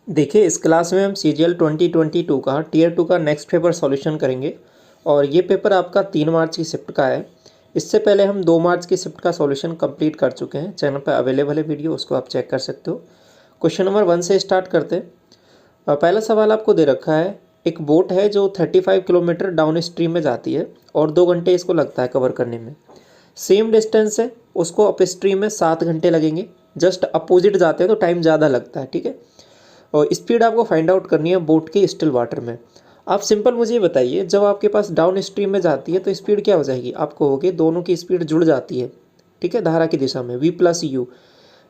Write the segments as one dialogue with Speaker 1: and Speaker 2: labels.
Speaker 1: देखिए, इस क्लास में हम CGL 2022 का टियर 2 का नेक्स्ट पेपर सॉल्यूशन करेंगे और ये पेपर आपका 3 मार्च की शिफ्ट का है। इससे पहले हम 2 मार्च की शिफ्ट का सॉल्यूशन कंप्लीट कर चुके हैं। चैनल पर अवेलेबल है वीडियो, उसको आप चेक कर सकते हो। क्वेश्चन नंबर 1 से स्टार्ट करते हैं। पहला सवाल आपको दे रखा है, एक बोट है जो 35 किलोमीटर डाउन स्ट्रीम में जाती है और 2 घंटे इसको लगता है कवर करने में। सेम डिस्टेंस है, उसको अप स्ट्रीम में 7 घंटे लगेंगे। जस्ट अपोजिट जाते हैं तो टाइम ज़्यादा लगता है, ठीक है। और स्पीड आपको फाइंड आउट करनी है बोट के स्टिल वाटर में। आप सिंपल मुझे ये बताइए, जब आपके पास डाउन स्ट्रीम में जाती है तो स्पीड क्या हो जाएगी? आप कहोगे दोनों की स्पीड जुड़ जाती है, ठीक है, धारा की दिशा में V+U।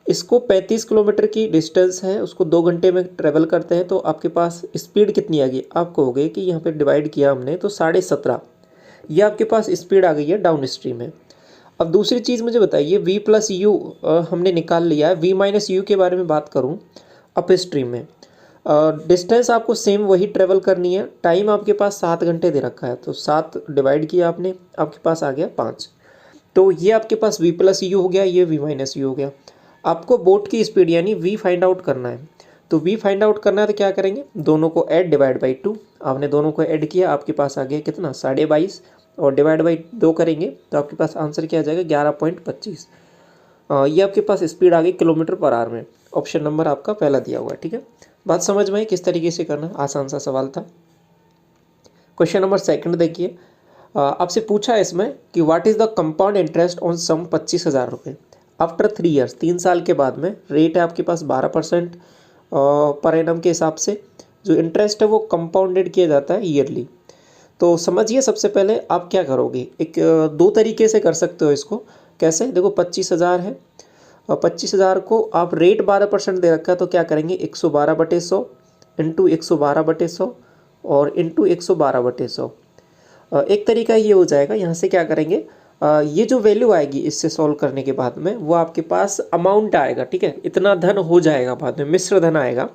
Speaker 1: इसको 35 किलोमीटर की डिस्टेंस है, उसको 2 घंटे में ट्रेवल करते हैं तो आपके पास स्पीड कितनी आ गई? आप कहोगे कि यहाँ पे डिवाइड किया हमने तो 17.5, ये आपके पास स्पीड आ गई है डाउन स्ट्रीम में। अब दूसरी चीज़ मुझे बताइए, V+U हमने निकाल लिया है। V-U के बारे में बात करूँ अप स्ट्रीम में, डिस्टेंस आपको सेम वही ट्रेवल करनी है। टाइम आपके पास 7 घंटे दे रखा है तो 7 डिवाइड किया आपने, आपके पास आ गया 5। तो ये आपके पास V+U हो गया, ये V-U हो गया। आपको बोट की स्पीड यानी V फाइंड आउट करना है। तो V फाइंड आउट करना है तो क्या करेंगे? दोनों को ऐड डिवाइड बाई 2। आपने दोनों को ऐड किया, आपके पास आ गया कितना? 22.5 और डिवाइड बाई 2 करेंगे तो आपके पास आंसर क्या आ जाएगा? 11.25। ये आपके पास स्पीड आ गई किलोमीटर पर आवर में। ऑप्शन नंबर आपका पहला दिया हुआ है, ठीक है। बात समझ में आई किस तरीके से करना? आसान सा सवाल था। क्वेश्चन नंबर 2 देखिए, आपसे पूछा है इसमें कि what is the compound interest on sum 25,000 रुपये आफ्टर 3 ईयर्स। 3 साल के बाद में रेट है आपके पास 12% पर एनम के हिसाब से। जो इंटरेस्ट है वो कंपाउंडेड किया जाता है ईयरली। तो समझिए, सबसे पहले आप क्या करोगे, एक 2 तरीके से कर सकते हो इसको। कैसे? देखो, 25,000 है और 25,000 को आप रेट 12% दे रखा है तो क्या करेंगे? 112/100 इंटू 112/100 और इंटू 112/100। एक तरीका ये हो जाएगा, यहाँ से क्या करेंगे, ये जो वैल्यू आएगी इससे सॉल्व करने के बाद में वो आपके पास अमाउंट आएगा, ठीक है। इतना धन हो जाएगा बाद में, मिश्र धन आएगा,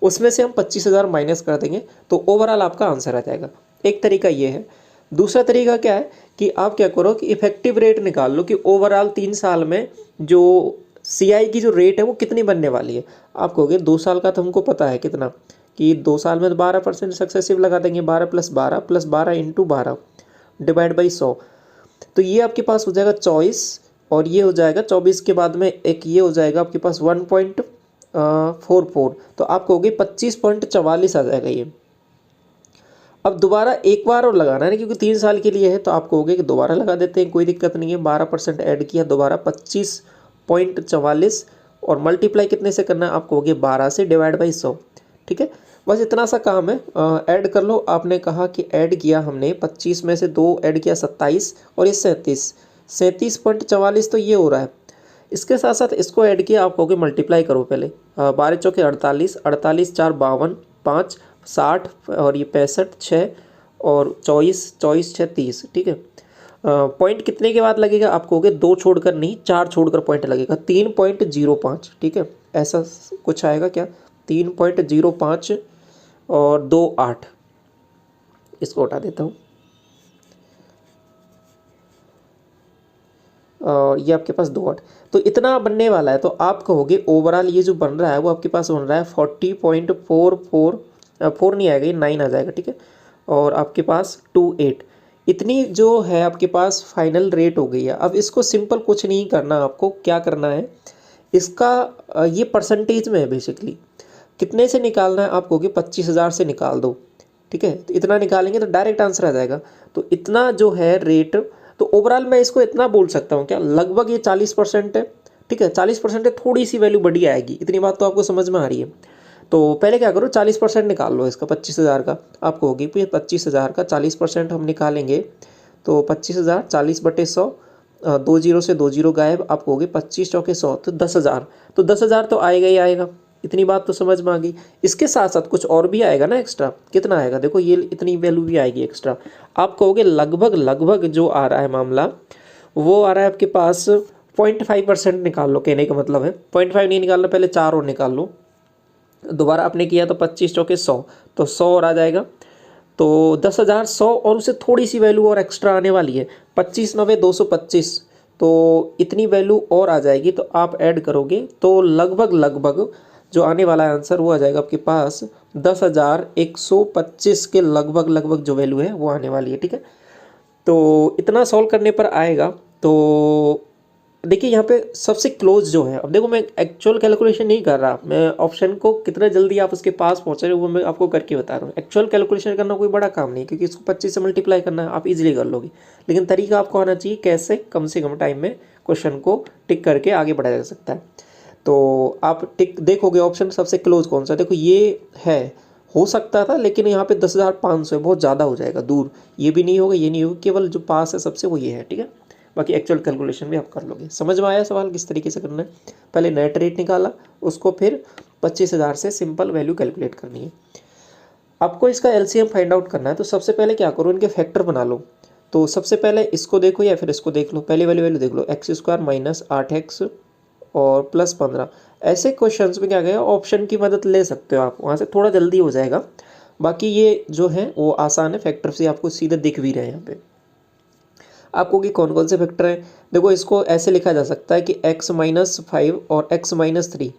Speaker 1: उसमें से हम 25,000 माइनस कर देंगे तो ओवरऑल आपका आंसर आ जाएगा। एक तरीका ये है। दूसरा तरीका क्या है कि आप क्या करो कि इफेक्टिव रेट निकाल लो कि ओवरऑल 3 साल में जो CI की जो रेट है वो कितनी बनने वाली है। आप कहोगे 2 साल का तो हमको पता है कितना, कि 2 साल में तो 12% सक्सेसिव लगा देंगे, 12 + 12 + 12 इंटू 12 डिवाइड बाई 100। तो ये आपके पास हो जाएगा 24 और ये हो जाएगा 24 के बाद में एक ये हो जाएगा आपके पास 1.44। तो आप कहोगे 25.44 आ जाएगा ये। अब दोबारा एक बार और लगाना है ना, क्योंकि 3 साल के लिए है तो आप कहोगे कि दोबारा लगा देते हैं, कोई दिक्कत नहीं है। 12% ऐड किया, दोबारा 25.44 और मल्टीप्लाई कितने से करना है? आप कहोगे 12 से डिवाइड बाई 100, ठीक है। बस इतना सा काम है, ऐड कर लो। आपने कहा कि ऐड किया हमने 25 में से 2 ऐड किया 27 और ये 37.44 तो ये हो रहा है। इसके साथ साथ इसको ऐड किया, आप कहोगे मल्टीप्लाई करो पहले। 12 चौके 48, 48 4 52, 5 60 और ये 65 6 और 24 24 6 30, ठीक है। पॉइंट कितने के बाद लगेगा? आप कहोगे 2 छोड़कर नहीं, 4 छोड़कर पॉइंट लगेगा, 3.05, ठीक है। ऐसा कुछ आएगा क्या? 3.05 और 28, इसको हटा देता हूँ। ये आपके पास 28, तो इतना बनने वाला है। तो आप कहोगे ओवरऑल ये जो बन रहा है वो आपके पास बन रहा है 40.44, 4 नहीं आएगा, ये 9 आ जाएगा, ठीक है। और आपके पास 28, इतनी जो है आपके पास फाइनल रेट हो गई है। अब इसको सिंपल कुछ नहीं करना, आपको क्या करना है, इसका ये परसेंटेज में है बेसिकली। कितने से निकालना है? आप कहोगे 25,000 से निकाल दो, ठीक है। तो इतना निकालेंगे तो डायरेक्ट आंसर आ जाएगा। तो इतना जो है रेट, तो ओवरऑल मैं इसको इतना बोल सकता हूँ क्या, लगभग ये 40% है, ठीक है। 40% है, थोड़ी सी वैल्यू बढ़ी आएगी, इतनी बात तो आपको समझ में आ रही है। तो पहले क्या करो, 40% निकाल लो इसका 25,000 का। आप कहोगे फिर 25,000 का 40% हम निकालेंगे तो 25,000 40/100, 2 जीरो से 2 जीरो गायब। आप कहोगे 25 चौके 100 तो 10,000, तो 10,000 तो आएगा ही आएगा। इतनी बात तो समझ में आ गई। इसके साथ साथ कुछ और भी आएगा ना एक्स्ट्रा। कितना आएगा? देखो, ये इतनी वैल्यू भी आएगी एक्स्ट्रा। आप कहोगे लगभग लगभग जो आ रहा है मामला वो आ रहा है आपके पास 0.5% निकाल लो, कहने का मतलब है 0.5 नहीं निकालना, पहले 4 और निकाल लो। दोबारा आपने किया तो 25 चौके 100, तो 100 और आ जाएगा। तो 10,000 100 और उसे थोड़ी सी वैल्यू और एक्स्ट्रा आने वाली है, 25 9 225, तो इतनी वैल्यू और आ जाएगी। तो आप ऐड करोगे तो लगभग लगभग जो आने वाला है आंसर वो आ जाएगा आपके पास 10,125 के लगभग जो वैल्यू है वो आने वाली है। ठीक है, तो इतना सॉल्व करने पर आएगा। तो देखिए यहाँ पे सबसे क्लोज जो है, अब देखो मैं एक्चुअल कैलकुलेशन नहीं कर रहा, मैं ऑप्शन को कितना जल्दी आप उसके पास पहुँचे वो मैं आपको करके बता रहा हूँ। एक्चुअल कैलकुलेशन करना कोई बड़ा काम नहीं है, क्योंकि इसको 25 से मल्टीप्लाई करना है, आप इजीली कर लोगे। लेकिन तरीका आपको आना चाहिए कैसे कम से कम टाइम में क्वेश्चन को टिक करके आगे बढ़ाया जा सकता है। तो आप टिक देखोगे ऑप्शन सबसे क्लोज कौन सा, देखो ये है, हो सकता था, लेकिन यहाँ पे 10,500 है, बहुत ज़्यादा हो जाएगा, दूर ये भी नहीं होगा ये नहीं होगा, केवल जो पास है सबसे वो ये है। ठीक है, बाकी एक्चुअल कैलकुलेशन भी आप कर लोगे। समझ में आया सवाल किस तरीके से करना है? पहले नेट रेट निकाला, उसको फिर 25,000 से सिंपल वैल्यू कैलकुलेट करनी है। आपको इसका एलसीएम फाइंड आउट करना है, तो सबसे पहले क्या करो, इनके फैक्टर बना लो। तो सबसे पहले इसको देखो या फिर इसको देख लो, पहले वाली वैल्यू देख लो, x² माइनस 8x और प्लस 15। ऐसे क्वेश्चन में क्या कहेगा, ऑप्शन की मदद ले सकते हो आप, वहाँ से थोड़ा जल्दी हो जाएगा। बाकी ये जो है वो आसान है, फैक्टर से आपको सीधे दिख भी रहे हैं यहाँ पे आपको कि कौन कौन से फैक्टर हैं। देखो इसको ऐसे लिखा जा सकता है कि x-5 और x-3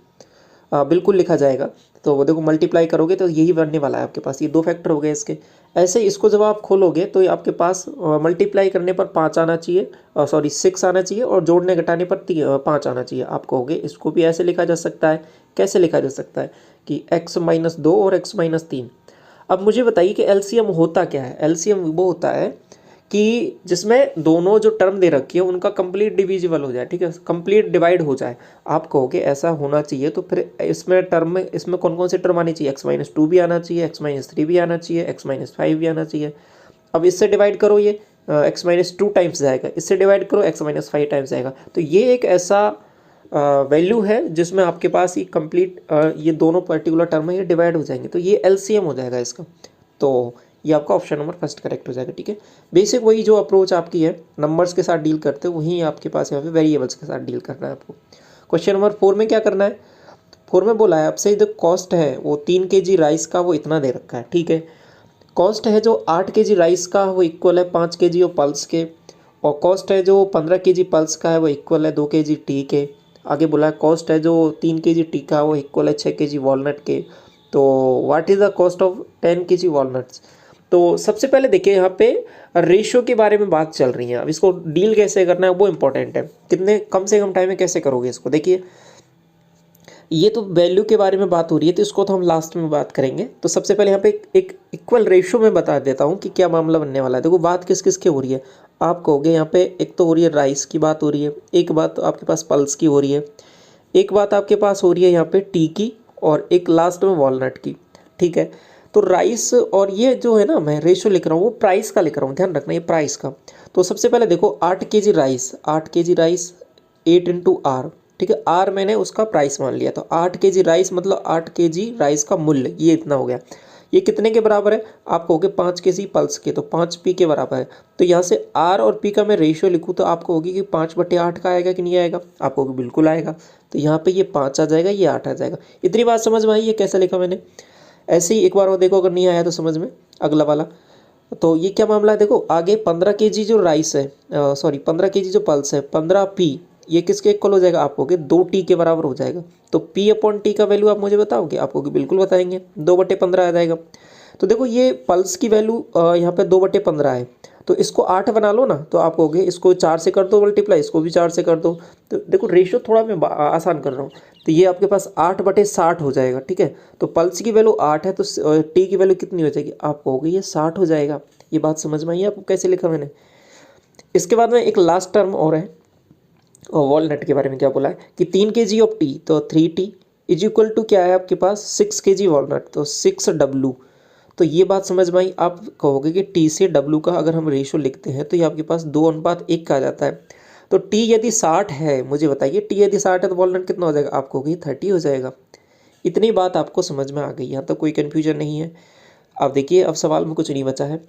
Speaker 1: बिल्कुल लिखा जाएगा। तो वो देखो मल्टीप्लाई करोगे तो यही बनने वाला है आपके पास, ये दो फैक्टर हो गए इसके। ऐसे इसको जब आप खोलोगे तो ये आपके पास मल्टीप्लाई करने पर 5 आना चाहिए, 6 आना चाहिए, और जोड़ने घटाने पर 5 आना चाहिए। आप कहोगे इसको भी ऐसे लिखा जा सकता है, कैसे लिखा जा सकता है कि x-2 और x-3। अब मुझे बताइए कि एलसीएम होता क्या है। एलसीएम वो होता है कि जिसमें दोनों जो टर्म दे रखी है उनका कंप्लीट डिविजिबल हो जाए, ठीक है, कंप्लीट डिवाइड हो जाए। आप कहोगे ऐसा होना चाहिए, तो फिर इसमें टर्म में इसमें कौन कौन से टर्म आनी चाहिए, x-2 भी आना चाहिए, x-3 भी आना चाहिए, x-5 भी आना चाहिए। अब इससे डिवाइड करो, ये x-2 टाइम्स जाएगा, इससे डिवाइड करो x-5 टाइम्स जाएगा। तो ये एक ऐसा वैल्यू है जिसमें आपके पास ये कंप्लीट ये दोनों पर्टिकुलर टर्म है ये डिवाइड हो जाएंगे, तो ये एलसीएम हो जाएगा इसका। तो ये आपका ऑप्शन नंबर फर्स्ट करेक्ट हो जाएगा। ठीक है, बेसिक वही जो अप्रोच आपकी है नंबर्स के साथ डील करते हो, वहीं आपके पास यहाँ पे वेरिएबल्स के साथ डील करना है आपको। क्वेश्चन नंबर 4 में क्या करना है, 4 में बोला है आपसे जो कॉस्ट है वो 3 kg राइस का वो इतना दे रखा है। ठीक है, कॉस्ट है जो 8 kg राइस का वो इक्वल है 5 kg और पल्स के, और कॉस्ट है जो 15 kg पल्स का है वो इक्वल है 2 kg टी के। आगे बोला है कॉस्ट है जो 3 kg टी का वो इक्वल है 6 kg वॉलनट के। तो what is the cost of 10 kg walnuts. तो सबसे पहले देखिए यहाँ पे रेशियो के बारे में बात चल रही है, अब इसको डील कैसे करना है वो इम्पोर्टेंट है, कितने कम से कम टाइम में कैसे करोगे इसको। देखिए ये तो वैल्यू के बारे में बात हो रही है, तो इसको तो हम लास्ट में बात करेंगे। तो सबसे पहले यहाँ पे एक इक्वल रेशियो में बता देता हूँ कि क्या मामला बनने वाला है। देखो बात किस किस की हो रही है, आप कहोगे यहाँ पे एक तो हो रही है राइस की बात हो रही है, एक बात तो आपके पास पल्स की हो रही है, एक बात आपके पास हो रही है यहाँ पे टी की, और एक लास्ट में वॉलनट की। ठीक है, तो राइस और ये जो है ना मैं रेशियो लिख रहा हूँ वो प्राइस का लिख रहा हूँ, ध्यान रखना ये प्राइस का। तो सबसे पहले देखो 8 kg rice, 8 kg rice 8 into R. ठीक है, आर मैंने उसका प्राइस मान लिया, तो 8 kg राइस मतलब 8 kg राइस का मूल्य ये इतना हो गया। ये कितने के बराबर है, आप कहोगे 5 kg पल्स के, तो 5p के बराबर है। तो यहाँ से r और p का मैं रेशियो लिखूँ तो आपको होगी कि 5/8 का आएगा कि नहीं आएगा, आपको होगी बिल्कुल आएगा। तो यहाँ पे ये 5 आ जाएगा, ये 8 आ जाएगा। इतनी बात समझ में आई है कैसे लिखा मैंने। ऐसे ही एक बार और देखो, अगर नहीं आया तो समझ में अगला वाला। तो ये क्या मामला है, देखो आगे 15 kg जो राइस है, 15 kg जो पल्स है, 15p ये किसके इक्वल हो जाएगा, आपको 2t के बराबर हो जाएगा। तो p/t का वैल्यू आप मुझे बताओगे, आपको बिल्कुल बताएंगे, 2/15 आ जाएगा। तो देखो ये पल्स की वैल्यू यहाँ पे 2/15 है, तो इसको 8 बना लो ना, तो आप कहोगे इसको 4 से कर दो मल्टीप्लाई, इसको भी 4 से कर दो। तो देखो रेशियो थोड़ा मैं आसान कर रहा हूँ, तो ये आपके पास 8/60 हो जाएगा। ठीक है, तो पल्स की वैल्यू 8 है, तो टी की वैल्यू कितनी हो जाएगी, आप कहोगे ये 60 हो जाएगा। ये बात समझ में आई आपको कैसे लिखा मैंने। इसके बाद में एक लास्ट टर्म और है, और वॉलनट के बारे में क्या बोला है कि 3 kg ऑफ टी, तो 3t इज इक्वल टू क्या है आपके पास 6 kg वॉलनट, तो 6w। तो ये बात समझ में आई। आप कहोगे कि टी से w का अगर हम रेशियो लिखते हैं तो ये आपके पास 2:1 का आ जाता है। तो टी यदि 60 है, मुझे बताइए टी यदि 60 है तो वॉलनट कितना हो जाएगा, आप कहोगे 30 हो जाएगा। इतनी बात आपको समझ में आ गई, यहाँ तक कोई कन्फ्यूजन नहीं है। अब देखिए अब सवाल में कुछ नहीं बचा है।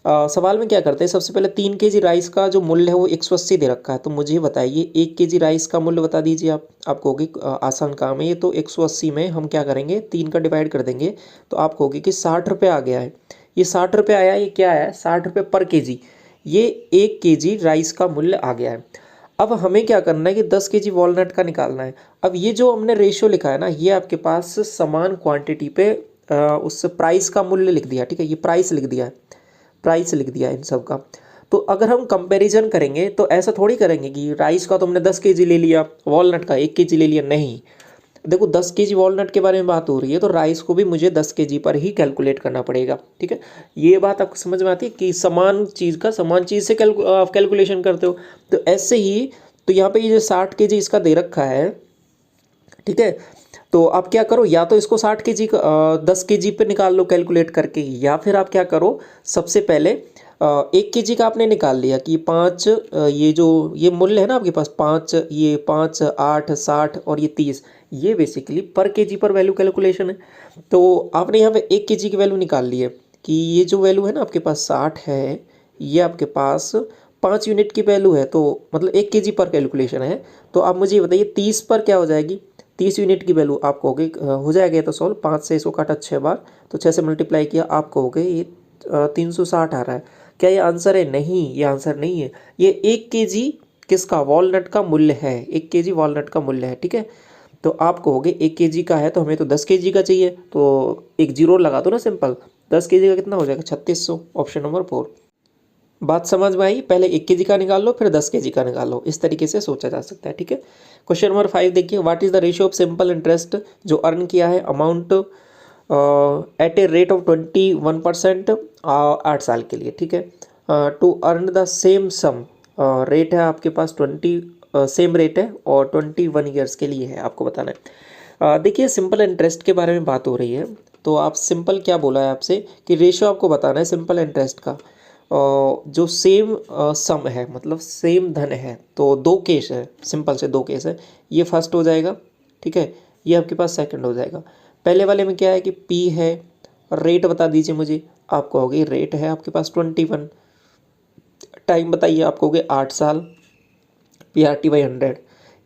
Speaker 1: सवाल में क्या करते हैं, सबसे पहले 3 kg राइस का जो मूल्य है वो 180 दे रखा है, तो मुझे बताइए 1 kg राइस का मूल्य बता दीजिए आप कहोगे आसान काम है ये, तो 180 में हम क्या करेंगे 3 का डिवाइड कर देंगे, तो आप कहोगे कि 60 रुपये आ गया है। ये 60 रुपये आया, ये क्या है 60 रुपये पर kg, ये 1 kg राइस का मूल्य आ गया है। अब हमें क्या करना है कि 10 केजी वॉलनट का निकालना है। अब ये जो हमने रेशियो लिखा है ना, ये आपके पास समान क्वांटिटी पे उस प्राइस का मूल्य लिख दिया, ठीक है, ये प्राइस लिख दिया है, प्राइस लिख दिया है इन सब का। तो अगर हम कंपैरिजन करेंगे तो ऐसा थोड़ी करेंगे कि राइस का तुमने 10 केजी ले लिया, वॉलनट का 1 केजी ले लिया, नहीं। देखो 10 केजी वॉलनट के बारे में बात हो रही है, तो राइस को भी मुझे 10 केजी पर ही कैलकुलेट करना पड़ेगा, ठीक है। ये बात आपको समझ में आती है कि समान चीज़ का समान चीज़ से कैलकुलेशन करते हो। तो ऐसे ही तो यहाँ पे ये जो 60 केजी इसका दे रखा है, ठीक है, तो आप क्या करो, या तो इसको 60 केजी 10 केजी पे निकाल लो कैलकुलेट करके, या फिर आप क्या करो, सबसे पहले 1 केजी का आपने निकाल लिया कि 5, ये जो ये मूल्य है ना आपके पास 5, ये 5, 8, 60 और ये 30, ये बेसिकली पर केजी पर वैल्यू कैलकुलेशन है। तो आपने यहाँ पे 1 केजी की वैल्यू निकाल ली है कि ये जो वैल्यू है ना आपके पास 60 है, ये आपके पास 5 यूनिट की वैल्यू है, तो मतलब 1 केजी पर कैलकुलेशन है। तो आप मुझे ये बताइए 30 पर क्या हो जाएगी, 30 यूनिट की वैल्यू आपको हो गई, हो जाएगा ये तो सॉल्व, 5 से इसको काटा 6 बार, तो 6 से मल्टीप्लाई किया, आपको हो गई ये 360 आ रहा है। क्या ये आंसर है? नहीं, ये आंसर नहीं है। ये 1 केजी किसका, वॉलनट का मूल्य है, 1 केजी वॉलनट का मूल्य है, ठीक है। तो आप कहोगे 1 केजी का है तो हमें तो 10 केजी का चाहिए, तो एक जीरो लगा दो ना सिंपल, 10 केजी का कितना हो जाएगा, 3600, ऑप्शन नंबर 4। बात समझ में आई? पहले 1 केजी का निकाल लो, फिर 10 केजी का निकाल लो, इस तरीके से सोचा जा सकता है, ठीक है। क्वेश्चन नंबर 5 देखिए, what is the ratio of simple interest जो अर्न किया है amount at a rate of 21% 8 साल के लिए, ठीक है, to earn the same sum, rate है आपके पास 20, सेम रेट है और 21 ईयर्स के लिए है, आपको बताना है। देखिए सिंपल इंटरेस्ट के बारे में बात हो रही है, तो आप सिंपल क्या बोला है आपसे कि रेशियो आपको बताना है सिंपल इंटरेस्ट का, जो सेम सम है, मतलब सेम धन है, तो दो केस है, सिंपल से दो केस है, ये फर्स्ट हो जाएगा, ठीक है, ये आपके पास सेकंड हो जाएगा। पहले वाले में क्या है कि पी है, रेट बता दीजिए मुझे, आप कहोगे रेट है आपके पास 21, टाइम बताइए, आप कहोगे 8 साल, PRT/100।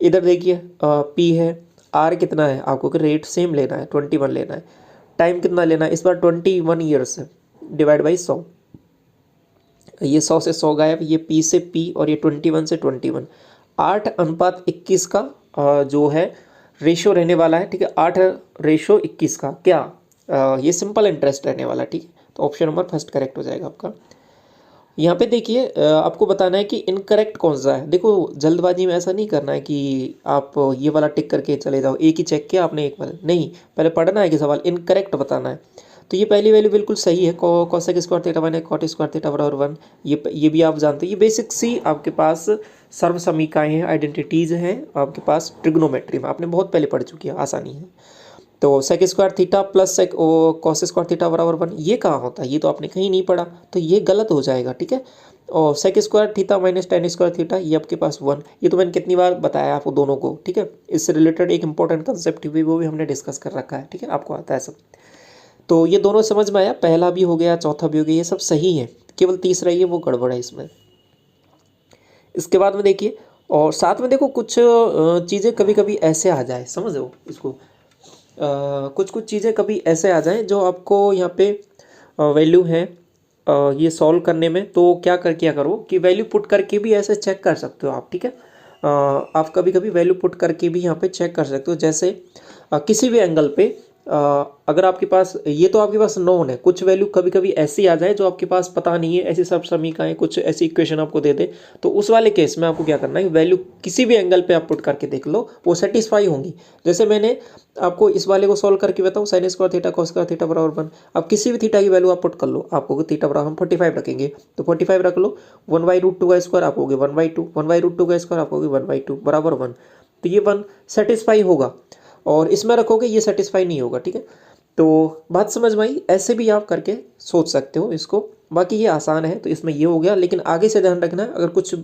Speaker 1: इधर देखिए पी है, आर कितना है, आपको कि रेट सेम लेना है, 21 लेना है, टाइम कितना लेना है इस बार 21 ईयर्स है, डिवाइड बाई 100, ये 100 से 100 गायब, ये पी से पी और ये 21 से 21, 8:21 का जो है रेशियो रहने वाला है, ठीक है, 8:21 का क्या ये सिंपल इंटरेस्ट रहने वाला, ठीक है। तो ऑप्शन नंबर फर्स्ट करेक्ट हो जाएगा आपका। यहाँ पे देखिए आपको बताना है कि इनकरेक्ट कौन सा है। देखो जल्दबाजी में ऐसा नहीं करना है कि आप ये वाला टिक करके चले जाओ, एक ही चेक किया आपने एक वाला नहीं, पहले पढ़ना है कि सवाल इनकरेक्ट बताना है। तो ये पहली वैल्यू बिल्कुल सही है, कोसेक स्क्वायर थीटा 1 है, कॉट स्क्वायर थीटा बराबर 1, ये भी आप जानते हैं, ये बेसिक सी आपके पास सर्व समीकरणें हैं, आइडेंटिटीज़ हैं आपके पास ट्रिग्नोमेट्री में, आपने बहुत पहले पढ़ चुकी है, आसानी है। तो sec square theta plus sec cos square theta बराबर 1, ये कहाँ होता है, ये तो आपने कहीं नहीं पढ़ा, तो ये गलत हो जाएगा, ठीक है। और sec square theta minus tan square theta, ये आपके पास 1, ये तो मैंने कितनी बार बताया आपको दोनों को, ठीक है। इससे रिलेटेड एक इंपॉर्टेंट कंसेप्ट भी वो भी हमने डिस्कस कर रखा है, ठीक है, आपको आता है सब। तो ये दोनों समझ में आया, पहला भी हो गया, चौथा भी हो गया, ये सब सही है, केवल तीसरा ये वो गड़बड़ है इसमें। इसके बाद में देखिए, और साथ में देखो कुछ चीज़ें कभी कभी ऐसे आ जाए, समझ लो इसको, कुछ कुछ चीज़ें कभी ऐसे आ जाएं जो आपको यहाँ पे वैल्यू है ये सॉल्व करने में, तो क्या करो कि वैल्यू पुट करके भी ऐसे चेक कर सकते हो आप, ठीक है। आप कभी कभी वैल्यू पुट करके भी यहाँ पे चेक कर सकते हो, जैसे किसी भी एंगल पे अगर आपके पास ये तो आपके पास नोन है, कुछ वैल्यू कभी कभी ऐसी आ जाए जो आपके पास पता नहीं है, ऐसी सब समीकरणें कुछ ऐसी इक्वेशन आपको दे दे, तो उस वाले केस में आपको क्या करना है, वैल्यू किसी भी एंगल पे आप पुट करके देख लो, वो सेटिस्फाई होंगी। जैसे मैंने आपको इस वाले को सॉल्व करके बताऊँ, sine square theta cos square theta बराबर 1, अब किसी भी थीटा की वैल्यू आप पुट कर लो, आपको थीटा बराबर हम 45 रखेंगे, तो 45 रख लो, 1/√2 का स्क्वायर आप होगे 1/2, 1/√2 का स्क्वायर आप होगे 1/2 बराबर 1, तो ये 1 सेटिस्फाई होगा, और इसमें रखोगे ये सेटिस्फाई नहीं होगा, ठीक है। तो बात समझ में आई, ऐसे भी आप करके सोच सकते हो इसको, बाकी ये आसान है, तो इसमें ये हो गया, लेकिन आगे से ध्यान रखना अगर कुछ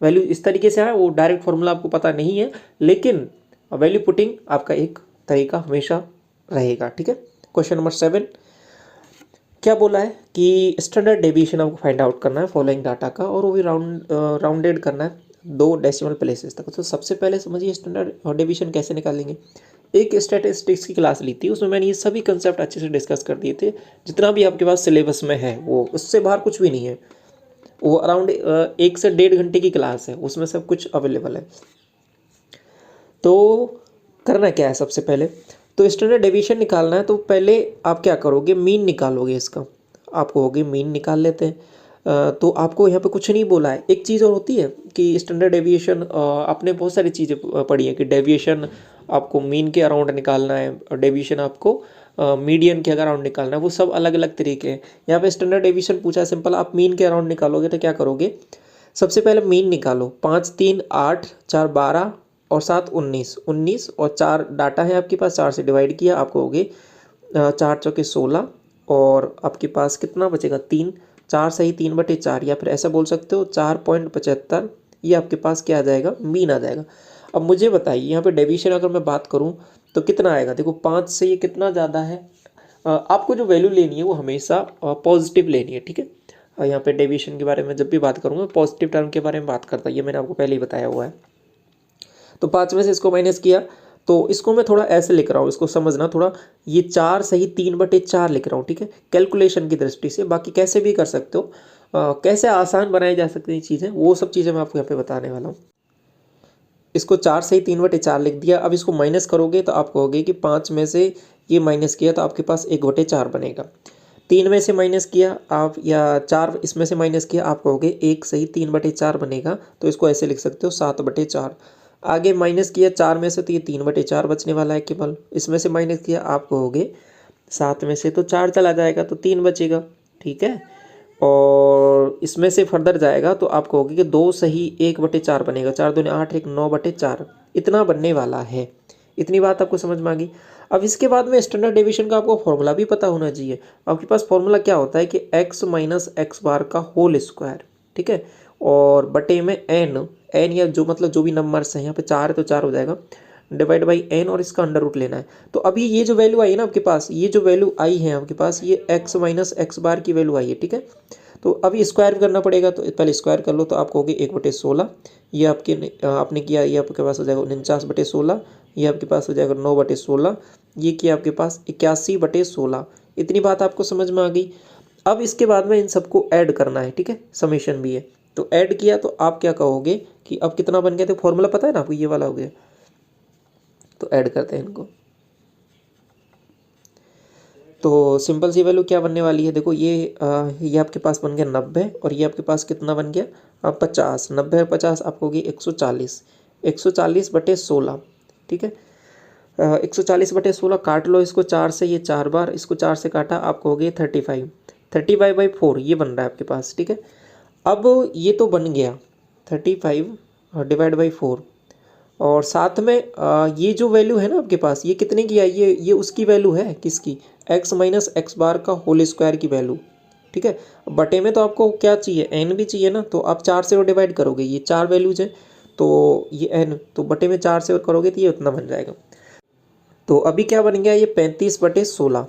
Speaker 1: वैल्यू इस तरीके से है, वो डायरेक्ट फॉर्मूला आपको पता नहीं है, लेकिन वैल्यू पुटिंग आपका एक तरीका हमेशा रहेगा, ठीक है। क्वेश्चन नंबर 7 क्या बोला है कि स्टैंडर्ड डेविएशन आपको फाइंड आउट करना है फॉलोइंग डाटा का, और वो भी राउंडेड करना है 2 डेसिमल प्लेसेस तक। तो सबसे पहले समझिए स्टैंडर्ड डेविएशन कैसे निकालेंगे। एक स्टैटिस्टिक्स की क्लास ली थी, उसमें मैंने ये सभी कंसेप्ट अच्छे से डिस्कस कर दिए थे, जितना भी आपके पास सिलेबस में है वो, उससे बाहर कुछ भी नहीं है। वो अराउंड 1 से 1.5 घंटे की क्लास है, उसमें सब कुछ अवेलेबल है। तो करना क्या है सबसे पहले, तो स्टैंडर्ड डेविएशन निकालना है। तो पहले आप क्या करोगे, मीन निकालोगे इसका। आप कहोगे मीन निकाल लेते हैं। तो आपको यहाँ पे कुछ नहीं बोला है। एक चीज़ और होती है कि स्टैंडर्ड डेविएशन, आपने बहुत सारी चीज़ें पढ़ी है कि डेविएशन आपको मीन के अराउंड निकालना है और डेविएशन आपको मीडियन के अराउंड निकालना है। वो सब अलग अलग तरीके हैं। यहाँ पे स्टैंडर्ड डेविएशन पूछा है सिंपल, आप मीन के अराउंड निकालोगे तो क्या करोगे, सबसे पहले मीन निकालो। 5 3 8 4 12 और 7 19, 19 और 4 डाटा है आपके पास, 4 से डिवाइड किया, आपको हो गए 4 चौके 16 और आपके पास कितना बचेगा 3, 4 सही 3/4, या फिर ऐसा बोल सकते हो 4.75। ये आपके पास क्या आ जाएगा, मीन आ जाएगा। अब मुझे बताइए यहाँ पे डेविएशन अगर मैं बात करूँ तो कितना आएगा। देखो 5 से ये कितना ज़्यादा है, आपको जो वैल्यू लेनी है वो हमेशा पॉजिटिव लेनी है, ठीक है। यहाँ पे डेविएशन के बारे में जब भी बात करूँगा पॉजिटिव टर्म के बारे में बात करता है, ये मैंने आपको पहले ही बताया हुआ है। तो 5 में से इसको माइनस किया, तो इसको मैं थोड़ा ऐसे लिख रहा हूँ, इसको समझना थोड़ा। ये 4 सही 3/4 लिख रहा हूँ, ठीक है, कैलकुलेशन की दृष्टि से। बाकी कैसे भी कर सकते हो, कैसे आसान बनाई जा सकती है चीज़ें, वो सब चीज़ें मैं आपको यहाँ पे बताने वाला हूँ। इसको 4 सही 3/4 लिख दिया। अब इसको माइनस करोगे तो आप कहोगे कि 5 में से ये माइनस किया तो आपके पास 1/4 बनेगा। 3 में से माइनस किया आप, या 4 इसमें से माइनस किया, आप कहोगे 1 सही 3/4 बनेगा। तो इसको ऐसे लिख सकते हो 7/4। आगे माइनस किया 4 में से तो ये 3/4 बचने वाला है केवल। इसमें से माइनस किया, आप कहोगे 7 में से तो 4 चला जाएगा तो 3 बचेगा, ठीक है। और इसमें से फर्दर जाएगा तो आप कहोगे कि 2 सही 1/4 बनेगा। 4 दूनी 8, 1 9/4, इतना बनने वाला है। इतनी बात आपको समझ में आ गई। अब इसके बाद में स्टैंडर्ड डेविएशन का आपको फॉर्मूला भी पता होना चाहिए। आपके पास फॉर्मूला क्या होता है कि x माइनस एक्स बार का होल स्क्वायर, ठीक है, और बटे में n, या जो मतलब जो भी नंबर्स हैं, यहाँ पे 4 है तो 4 हो जाएगा, डिवाइड बाई n, और इसका अंडर रूट लेना है। तो अभी ये जो वैल्यू आई है ना आपके पास, ये जो वैल्यू आई है आपके पास, ये x माइनस एक्स बार की वैल्यू आई है, ठीक है। तो अभी स्क्वायर करना पड़ेगा, तो पहले स्क्वायर कर लो। तो आप कहोगे 1/16, ये आपने किया, ये आपके पास हो जाएगा 49/16, ये आपके पास हो जाएगा 9/16, ये किया आपके पास 81/16। इतनी बात आपको समझ में आ गई। अब इसके बाद में इन सबको ऐड करना है, ठीक है, समेशन भी है। तो ऐड किया तो आप क्या कहोगे कि अब कितना बन गया, तो फॉर्मूला पता है ना आपको, ये वाला हो गया। तो ऐड करते हैं इनको। तो सिंपल सी वैल्यू क्या बनने वाली है, देखो ये आपके पास बन गया 90, और ये आपके पास कितना बन गया 50। 90 और 50 आपको होगी 140, 140/16, ठीक है। 140/16 काट लो इसको 4 से, ये 4 बार, इसको 4 से काटा, आपको हो गई 35, 35/4 ये बन रहा है आपके पास, ठीक है। अब ये तो बन गया 35 डिवाइड बाई 4, और साथ में ये जो वैल्यू है ना आपके पास, ये कितने की आई, ये उसकी वैल्यू है, किसकी, x माइनस एक्स बार का होल स्क्वायर की वैल्यू, ठीक है। बटे में तो आपको क्या चाहिए, n भी चाहिए ना, तो आप 4 से वो डिवाइड करोगे, ये 4 वैल्यूज है तो ये n, तो बटे में 4 से करोगे तो ये उतना बन जाएगा। तो अभी क्या बन गया, ये 35/16।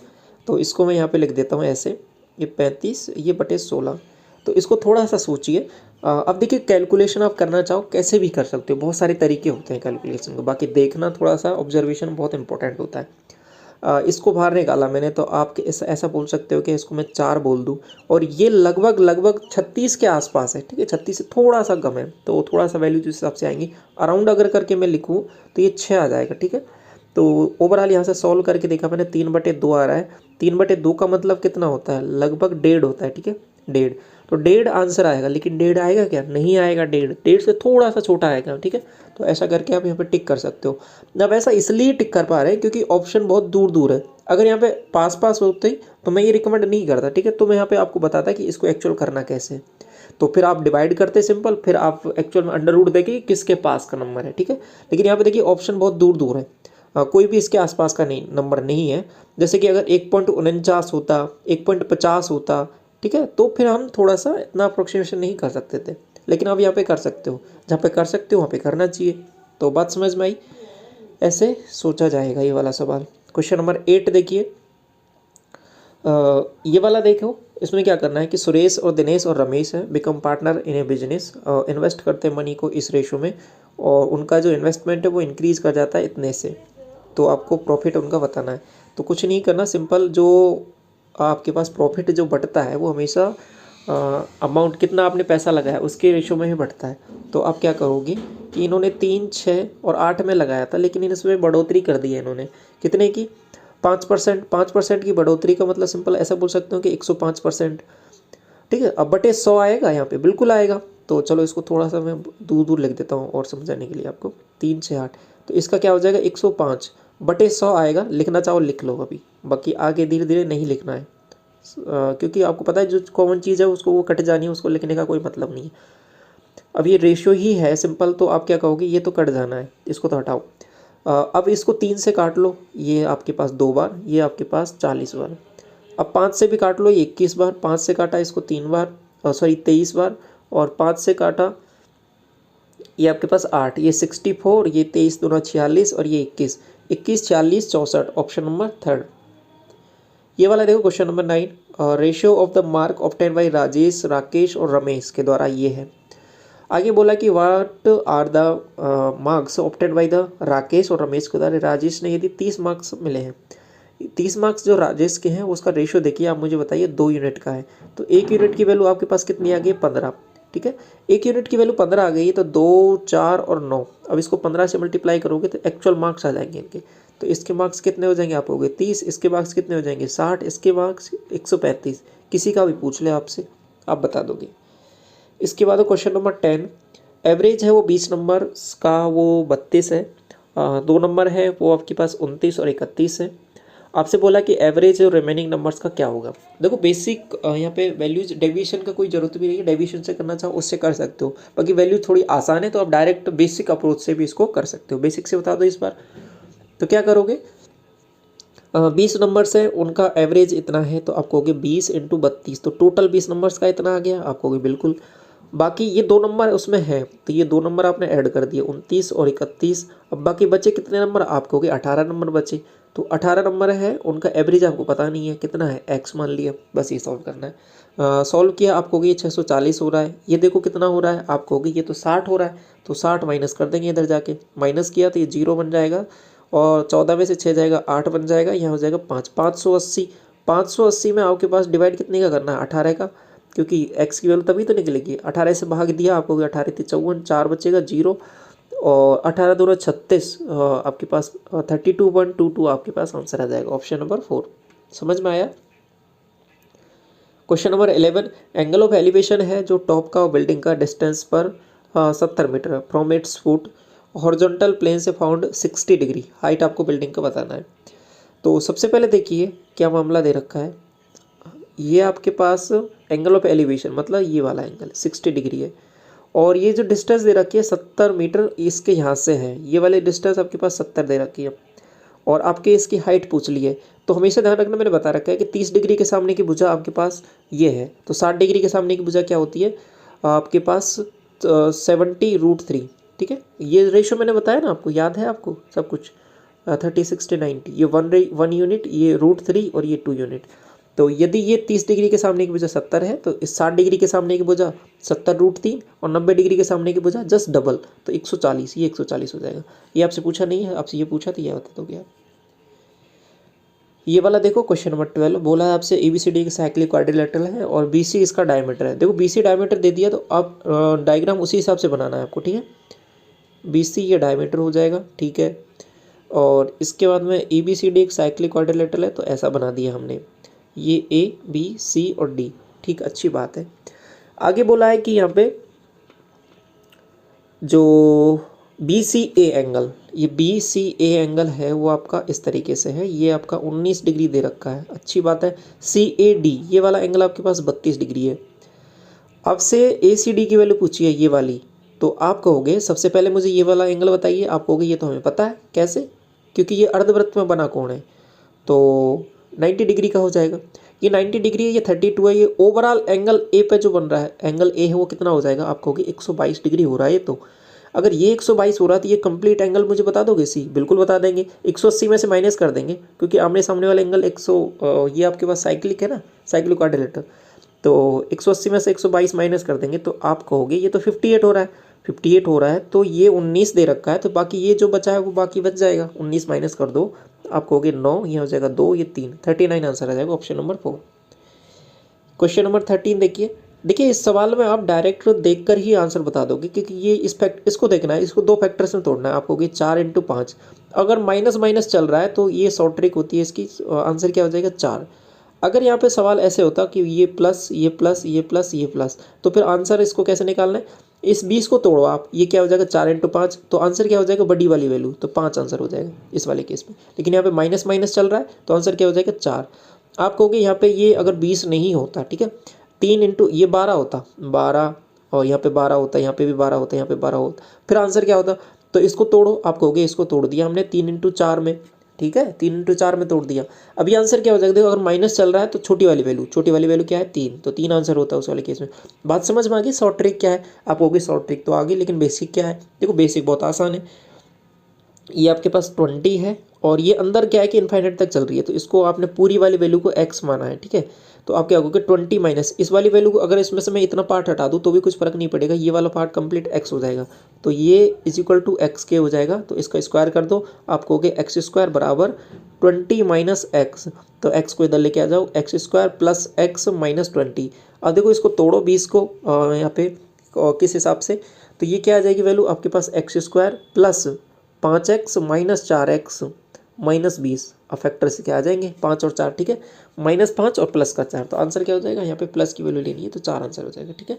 Speaker 1: तो इसको मैं यहाँ पे लिख देता हूँ ऐसे, ये 35 ये बटे 16। तो इसको थोड़ा सा सोचिए। अब देखिए कैलकुलेशन आप करना चाहो कैसे भी कर सकते हो, बहुत सारे तरीके होते हैं कैलकुलेशन को, बाकी देखना थोड़ा सा ऑब्जर्वेशन बहुत इंपॉर्टेंट होता है। इसको बाहर निकाला मैंने, तो आप ऐसा बोल सकते हो कि इसको मैं 4 बोल दूँ, और ये लगभग 36 के आसपास है, ठीक है, 36 से थोड़ा सा कम है, तो थोड़ा सा वैल्यू जिस हिसाब से आएंगी अराउंड अगर करके मैं लिखूँ तो ये 6 आ जाएगा, ठीक है। तो ओवरऑल यहाँ से सॉल्व करके देखा मैंने, 3/2 आ रहा है। 3/2 का मतलब कितना होता है, लगभग 1.5 होता है, ठीक है, 1.5। तो 1.5 आंसर आएगा, लेकिन 1.5 आएगा क्या, नहीं आएगा, 1.5 से थोड़ा सा छोटा आएगा, ठीक है। तो ऐसा करके आप यहाँ पे टिक कर सकते हो। अब ऐसा इसलिए टिक कर पा रहे हैं क्योंकि ऑप्शन बहुत दूर दूर है। अगर यहाँ पे पास पास होते तो मैं ये रिकमेंड नहीं करता, ठीक है। तो मैं यहाँ पे आपको बताता कि इसको एक्चुअल करना कैसे। तो फिर आप डिवाइड करते सिंपल, फिर आप एक्चुअल में अंडर रूट देखिए किसके पास का नंबर है, ठीक है। लेकिन यहाँ पे देखिए ऑप्शन बहुत दूर दूर है, कोई भी इसके आसपास का नहीं नंबर नहीं है। जैसे कि अगर 1.49 होता, 1.50 होता, ठीक है, तो फिर हम थोड़ा सा इतना अप्रोक्सीमेशन नहीं कर सकते थे। लेकिन आप यहाँ पे कर सकते हो, जहाँ पे कर सकते हो वहाँ पे करना चाहिए। तो बात समझ में आई, ऐसे सोचा जाएगा ये वाला सवाल। क्वेश्चन नंबर 8 देखिए, ये वाला देखो। इसमें क्या करना है कि सुरेश और दिनेश और रमेश है become partner in A business, invest करते हैं मनी को इस रेशो में, और उनका जो इन्वेस्टमेंट है वो इंक्रीज़ कर जाता है इतने से। तो आपको प्रॉफिट उनका बताना है। तो कुछ नहीं करना, सिंपल जो आपके पास प्रॉफिट जो बढ़ता है वो हमेशा अमाउंट कितना आपने पैसा लगाया उसके रेशो में ही बढ़ता है। तो आप क्या करोगे कि इन्होंने 3, 6 और 8 में लगाया था, लेकिन इसमें बढ़ोतरी कर दी है इन्होंने कितने की 5%। 5% की बढ़ोतरी का मतलब सिंपल ऐसा बोल सकते हो कि 105%। ठीक है, अब बटे 100 आएगा यहाँ पे, बिल्कुल आएगा। तो चलो इसको थोड़ा सा मैं दूर दूर लिख देता हूँ और समझाने के लिए आपको। 3, 6, 8, तो इसका क्या हो जाएगा 105 बटे 100 आएगा। लिखना चाहो लिख लो अभी, बाकी आगे धीरे धीरे नहीं लिखना है, क्योंकि आपको पता है जो कॉमन चीज़ है उसको वो कट जानी है, उसको लिखने का कोई मतलब नहीं है। अब ये रेशियो ही है सिंपल, तो आप क्या कहोगे ये तो कट जाना है, इसको तो हटाओ। अब इसको 3 से काट लो, ये आपके पास 2 बार, ये आपके पास 40 बार। अब 5 से भी काट लो, ये 21 बार। 5 से काटा इसको 3 बार, सॉरी 23 बार, और 5 से काटा ये आपके पास 8, ये 64, ये 23 दूना 46 और ये 21, 21, 40, 64, ऑप्शन नंबर 3। ये वाला देखो question number 9, ratio of the mark obtain by Rajesh, Rakesh और रमेश के द्वारा ये है। आगे बोला कि what are the marks obtain by the Rakesh और रमेश के द्वारा। राजेश ने यदि 30 मार्क्स मिले हैं, 30 मार्क्स जो राजेश के हैं उसका रेशियो देखिए, आप मुझे बताइए 2 यूनिट का है। तो 1 यूनिट की वैल्यू आपके पास कितनी आ गई 15। ठीक है, 1 यूनिट की वैल्यू 15 आ गई है, तो 2, 4 और 9, अब इसको 15 से मल्टीप्लाई करोगे तो एक्चुअल मार्क्स आ जाएंगे इनके। तो इसके मार्क्स कितने हो जाएंगे आप हो गए 30, इसके मार्क्स कितने हो जाएंगे 60, इसके मार्क्स 135। किसी का भी पूछ ले आपसे, आप बता दोगे। इसके बाद क्वेश्चन नंबर 10, एवरेज है वो 20 नंबर का, वो 32 है। 2 नंबर है वो आपके पास 29 और 31 है। आपसे बोला कि एवरेज और रिमेनिंग नंबर्स का क्या होगा। देखो बेसिक यहाँ पे वैल्यूज डेविएशन का कोई जरूरत भी नहीं है, डेविएशन से करना चाहो उससे कर सकते हो, बाकी वैल्यू थोड़ी आसान है तो आप डायरेक्ट बेसिक अप्रोच से भी इसको कर सकते हो। बेसिक से बता दो इस बार, तो क्या करोगे 20 नंबर्स है उनका एवरेज इतना है, तो आप कहोगे 20 × 32, तो टोटल 20 नंबर्स का इतना आ गया, आप कहोगे बिल्कुल। बाकी ये 2 नंबर उसमें है, तो ये 2 नंबर आपने ऐड कर दिए 29 और 31। अब बाकी बचे कितने नंबर, आप कहोगे 18 नंबर बचे। तो 18 नंबर है उनका एवरेज आपको पता नहीं है कितना है, x मान लिया, बस ये सॉल्व करना है। सॉल्व किया, आप कहोगे ये 640 हो रहा है। ये देखो कितना हो रहा है, आप कहोगे ये तो 60 हो रहा है, तो 60 माइनस कर देंगे इधर जाके, माइनस किया तो ये 0 बन जाएगा, और 14 में से 6 जाएगा 8 बन जाएगा, यहाँ हो जाएगा 5, 580। 580 में आपके पास डिवाइड कितने का करना है 18 का, क्योंकि x की वैल्यू तभी तो निकलेगी। 18 से भाग दिया, आपको 18 × 54, 4 बचेगा 0, और 18 दूना 36, आपके पास 32.22 आपके पास आंसर आ जाएगा, ऑप्शन नंबर 4। समझ में आया। Question number 11, angle of elevation है जो टॉप का बिल्डिंग का डिस्टेंस पर 70 metre from its foot, horizontal plane से फाउंड 60 डिग्री, हाइट आपको बिल्डिंग का बताना है। तो सबसे पहले देखिए क्या मामला दे रखा है, ये आपके पास एंगल ऑफ एलिवेशन मतलब ये वाला एंगल 60 डिग्री है, और ये जो डिस्टेंस दे रखी है 70 मीटर इसके यहाँ से है, ये वाली डिस्टेंस आपके पास 70 दे रखी है, और आपके इसकी हाइट पूछ ली है। तो हमेशा ध्यान रखना, मैंने बता रखा है कि 30 डिग्री के सामने की भुजा आपके पास ये है, तो 60 डिग्री के सामने की भुजा क्या होती है आपके पास 70√3। ठीक है, ये रेशो मैंने बताया ना आपको, याद है आपको सब कुछ, 30, 60, 90, ये 1 यूनिट, ये √3 और ये 2 यूनिट। तो यदि ये 30 डिग्री के सामने की भुजा 70 है, तो इस 60 डिग्री के सामने की भुजा 70√3 और 90 डिग्री के सामने की भुजा जस्ट डबल, तो 140, ये 140 हो जाएगा। ये आपसे पूछा नहीं है, आपसे ये पूछा तो ये बता दोगे आप। ये वाला देखो क्वेश्चन नंबर 12, बोला है आपसे ABCD का साइक्लिक क्वाड्रिलेटरल है और BC इसका डायमीटर है। देखो BC डायमीटर दे दिया, तो आप डायग्राम उसी हिसाब से बनाना है आपको। ठीक है, BC ये डायमीटर हो जाएगा, ठीक है, और इसके बाद में ABCD एक साइक्लिक क्वाड्रिलेटरल है, तो ऐसा बना दिया हमने, ये A, B, C और D। ठीक, अच्छी बात है। आगे बोला है कि यहाँ पे जो BCA एंगल, ये BCA एंगल है वो आपका इस तरीके से है, ये आपका 19 डिग्री दे रखा है, अच्छी बात है। CAD ये वाला एंगल आपके पास 32 डिग्री है। अब से ACD की वैल्यू पूछी है ये वाली, तो आप कहोगे सबसे पहले मुझे ये वाला एंगल बताइए, आप कहोगे ये तो हमें पता है कैसे, क्योंकि ये अर्धवृत्त में बना कोण है, तो 90 डिग्री का हो जाएगा। ये 90 डिग्री है, ये 32 है, ये ओवरऑल एंगल ए पे जो बन रहा है, एंगल ए है वो कितना हो जाएगा, आप कहोगे 122 डिग्री हो रहा है। तो अगर ये 122 हो रहा है तो ये कंप्लीट एंगल मुझे बता दोगे सी, बिल्कुल बता देंगे। 180 में से माइनस कर देंगे, क्योंकि आमने सामने वाला एंगल 100, ये आपके पास साइक्लिक है ना, साइक्लिक क्वाड्रिलेटरल, तो 180 में से 122 माइनस कर देंगे, तो आप कहोगे ये तो 58 हो रहा है, 58 हो रहा है, तो ये 19 दे रखा है, तो बाकी ये जो बचा है वो बाकी बच जाएगा, 19 माइनस कर दो, आप कहोगे 9, ये हो जाएगा 2, ये 3, 39 आंसर आ जाएगा, ऑप्शन नंबर 4। क्वेश्चन नंबर 13 देखिए, देखिए इस सवाल में आप डायरेक्ट देखकर ही आंसर बता दोगे, क्योंकि ये इसको देखना है, इसको 2 फैक्टर्स में तोड़ना है आपको कि 4 × 5। अगर माइनस माइनस चल रहा है तो ये शॉर्ट ट्रिक होती है इसकी, आंसर क्या हो जाएगा 4। अगर यहाँ पे सवाल ऐसे होता कि ये प्लस ये प्लस ये प्लस ये प्लस, तो फिर आंसर इसको कैसे निकालना है, इस 20 को तोड़ो आप, ये क्या हो जाएगा 4 × 5, तो आंसर क्या हो जाएगा बड़ी वाली वैल्यू, तो 5 आंसर हो जाएगा इस वाले केस में। लेकिन यहाँ पे माइनस माइनस चल रहा है तो आंसर क्या हो जाएगा 4। आप कहोगे यहाँ पे ये अगर 20 नहीं होता, ठीक है, 3 इंटू ये 12 होता, 12 और यहाँ पे 12 होता, यहाँ पे भी 12 होता, यहाँ पे 12 होता, फिर आंसर क्या होता। तो इसको तोड़ो, आप कहोगे इसको तोड़ दिया हमने 3 × 4 में, ठीक है, 3 × 4 में तोड़ दिया। अभी आंसर क्या हो जाएगा, देखो अगर माइनस चल रहा है तो छोटी वाली वैल्यू क्या है 3, तो 3 आंसर होता है उस वाले केस में। बात समझ में आ गई। शॉर्ट ट्रिक क्या है, आप कहोगे शॉर्ट ट्रिक तो आ गई, लेकिन बेसिक क्या है, देखो बेसिक बहुत आसान है। ये आपके पास 20 है और ये अंदर क्या है कि इन्फाइनाइट तक चल रही है, तो इसको आपने पूरी वाली वैल्यू को x माना है, ठीक है। तो आप क्या कहोगे 20 माइनस इस वाली वैल्यू को, अगर इसमें से मैं इतना पार्ट हटा दूँ तो भी कुछ फर्क नहीं पड़ेगा, ये वाला पार्ट कंप्लीट x हो जाएगा, तो ये = x के हो जाएगा। तो इसका स्क्वायर कर दो, आप कहोगे x² = 20 माइनस x, तो x को इधर लेके आ जाओ, x² प्लस x माइनस 20। अब देखो इसको तोड़ो 20 को यहाँ पे किस हिसाब से, तो ये क्या आ जाएगी वैल्यू आपके पास x² plus 5x minus 4x minus 20। अब फैक्टर से क्या आ जाएंगे 5 और 4, ठीक है, -5 और प्लस का 4, तो आंसर क्या हो जाएगा, यहाँ पे प्लस की वैल्यू लेनी है तो 4 आंसर हो जाएगा, ठीक है।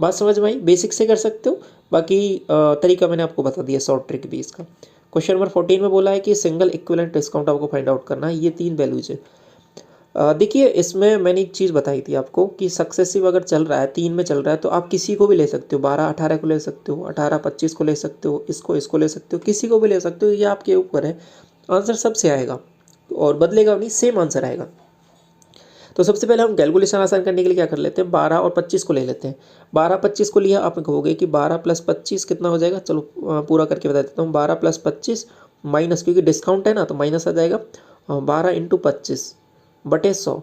Speaker 1: बात समझ में आई, बेसिक से कर सकते हो, बाकी तरीका मैंने आपको बता दिया शॉर्ट ट्रिक भी इसका। क्वेश्चन नंबर 14 में बोला है कि सिंगल इक्विवेलेंट डिस्काउंट आपको फाइंड आउट करना है, ये 3 वैल्यूज है। देखिए इसमें मैंने एक चीज़ बताई थी आपको कि सक्सेसिव अगर चल रहा है 3 में चल रहा है तो आप किसी को भी ले सकते हो, 12 18 को ले सकते हो, 18 25 को ले सकते हो, इसको ले सकते हो, किसी को भी ले सकते हो, ये आपके ऊपर है। आंसर सबसे आएगा और बदलेगा नहीं, सेम आंसर आएगा। तो सबसे पहले हम कैलकुलेशन आसान करने के लिए क्या कर लेते हैं, 12 और 25 को ले लेते हैं। 12 25 को लिया, आप कहोगे कि 12 + 25 कितना हो जाएगा, चलो पूरा करके बता देता हूँ। 12 + 25 माइनस, क्योंकि डिस्काउंट है ना तो माइनस आ जाएगा, 12 × 25 बटे 100।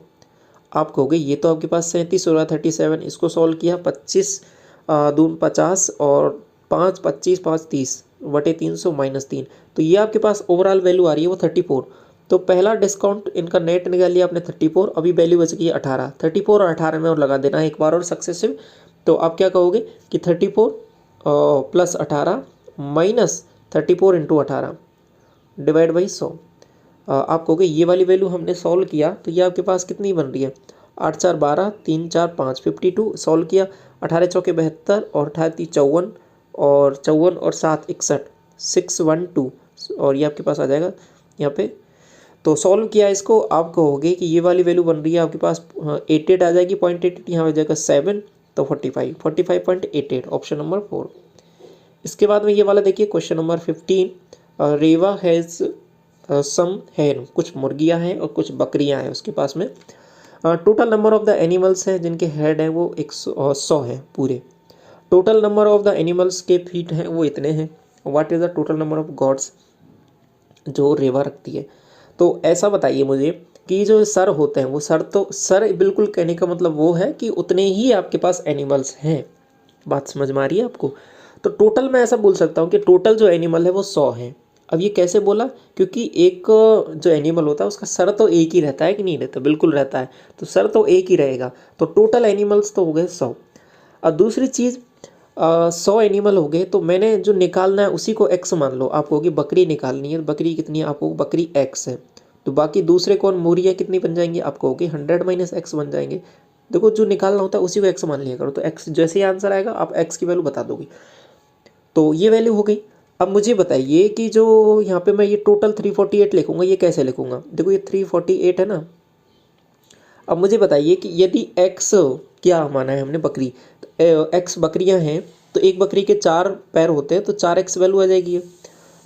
Speaker 1: आप कहोगे ये तो आपके पास 37 हो रहा है, 37, इसको सॉल्व किया, 25 दून 50 और 5 25 5 30 बटे 300 माइनस 3, तो ये आपके पास ओवरऑल वैल्यू आ रही है वो 34। तो पहला डिस्काउंट इनका नेट निकाल लिया आपने 34, अभी वैल्यू बच गई है 18, 34 और 18 में और लगा देना है एक बार और सक्सेसिव। तो आप क्या कहोगे कि 34 प्लस 18 माइनस 34 × 18 डिवाइड बाई 100। आप कहोगे ये वाली वैल्यू हमने सॉल्व किया तो ये आपके पास कितनी बन रही है, 8 4 12 3 4 5 52, सॉल्व किया, 18 चौके 72 और 18 × 3 = 54 और 7 61 612, और ये आपके पास आ जाएगा यहाँ पे। तो सॉल्व किया इसको, आप कहोगे कि ये वाली वैल्यू बन रही है आपके पास 88 आ जाएगी, 0.88 यहाँ हो जाएगा 7, तो 45.88, ऑप्शन नंबर 4। इसके बाद में ये वाला देखिए question number 15, Reva has some hen, कुछ मुर्गियाँ हैं और कुछ बकरियाँ हैं उसके पास में। Total number of the animals हैं जिनके हेड हैं वो 100 हैं पूरे। Total number of the animals के फीट हैं वो इतने हैं। What is the total number of goats जो रेवा रखती है। तो ऐसा बताइए मुझे कि जो सर होते हैं वो सर बिल्कुल कहने का मतलब वो है कि उतने ही आपके पास एनिमल्स हैं। बात समझ में आ रही है आपको। तो टोटल मैं ऐसा बोल सकता हूँ कि टोटल जो एनिमल है वो 100 है। अब ये कैसे बोला, क्योंकि एक जो एनिमल होता है उसका सर तो एक ही रहता है कि नहीं रहता, बिल्कुल रहता है, तो सर तो एक ही रहेगा, तो टोटल एनिमल्स तो हो गए 100। अब दूसरी चीज़ 100 एनिमल हो गए, तो मैंने जो निकालना है उसी को x मान लो। आप कहोगे बकरी निकालनी है, बकरी कितनी है, आपको बकरी x है, तो बाकी दूसरे कौन मुर्गियाँ कितनी बन जाएंगी, आप कहोगे 100 - x बन जाएंगे। देखो जो निकालना होता है उसी को x मान लिया करो, तो x जैसे ही आंसर आएगा आप x की वैल्यू बता दोगे। तो ये वैल्यू हो गई। अब मुझे बताइए कि जो यहाँ पे मैं ये टोटल 348 लिखूंगा, ये कैसे लिखूंगा, देखो ये 348 है ना। अब मुझे बताइए कि यदि x क्या माना है हमने, बकरी, तो x बकरियां हैं, तो एक बकरी के 4 पैर होते हैं, तो 4x वैल्यू आ जाएगी।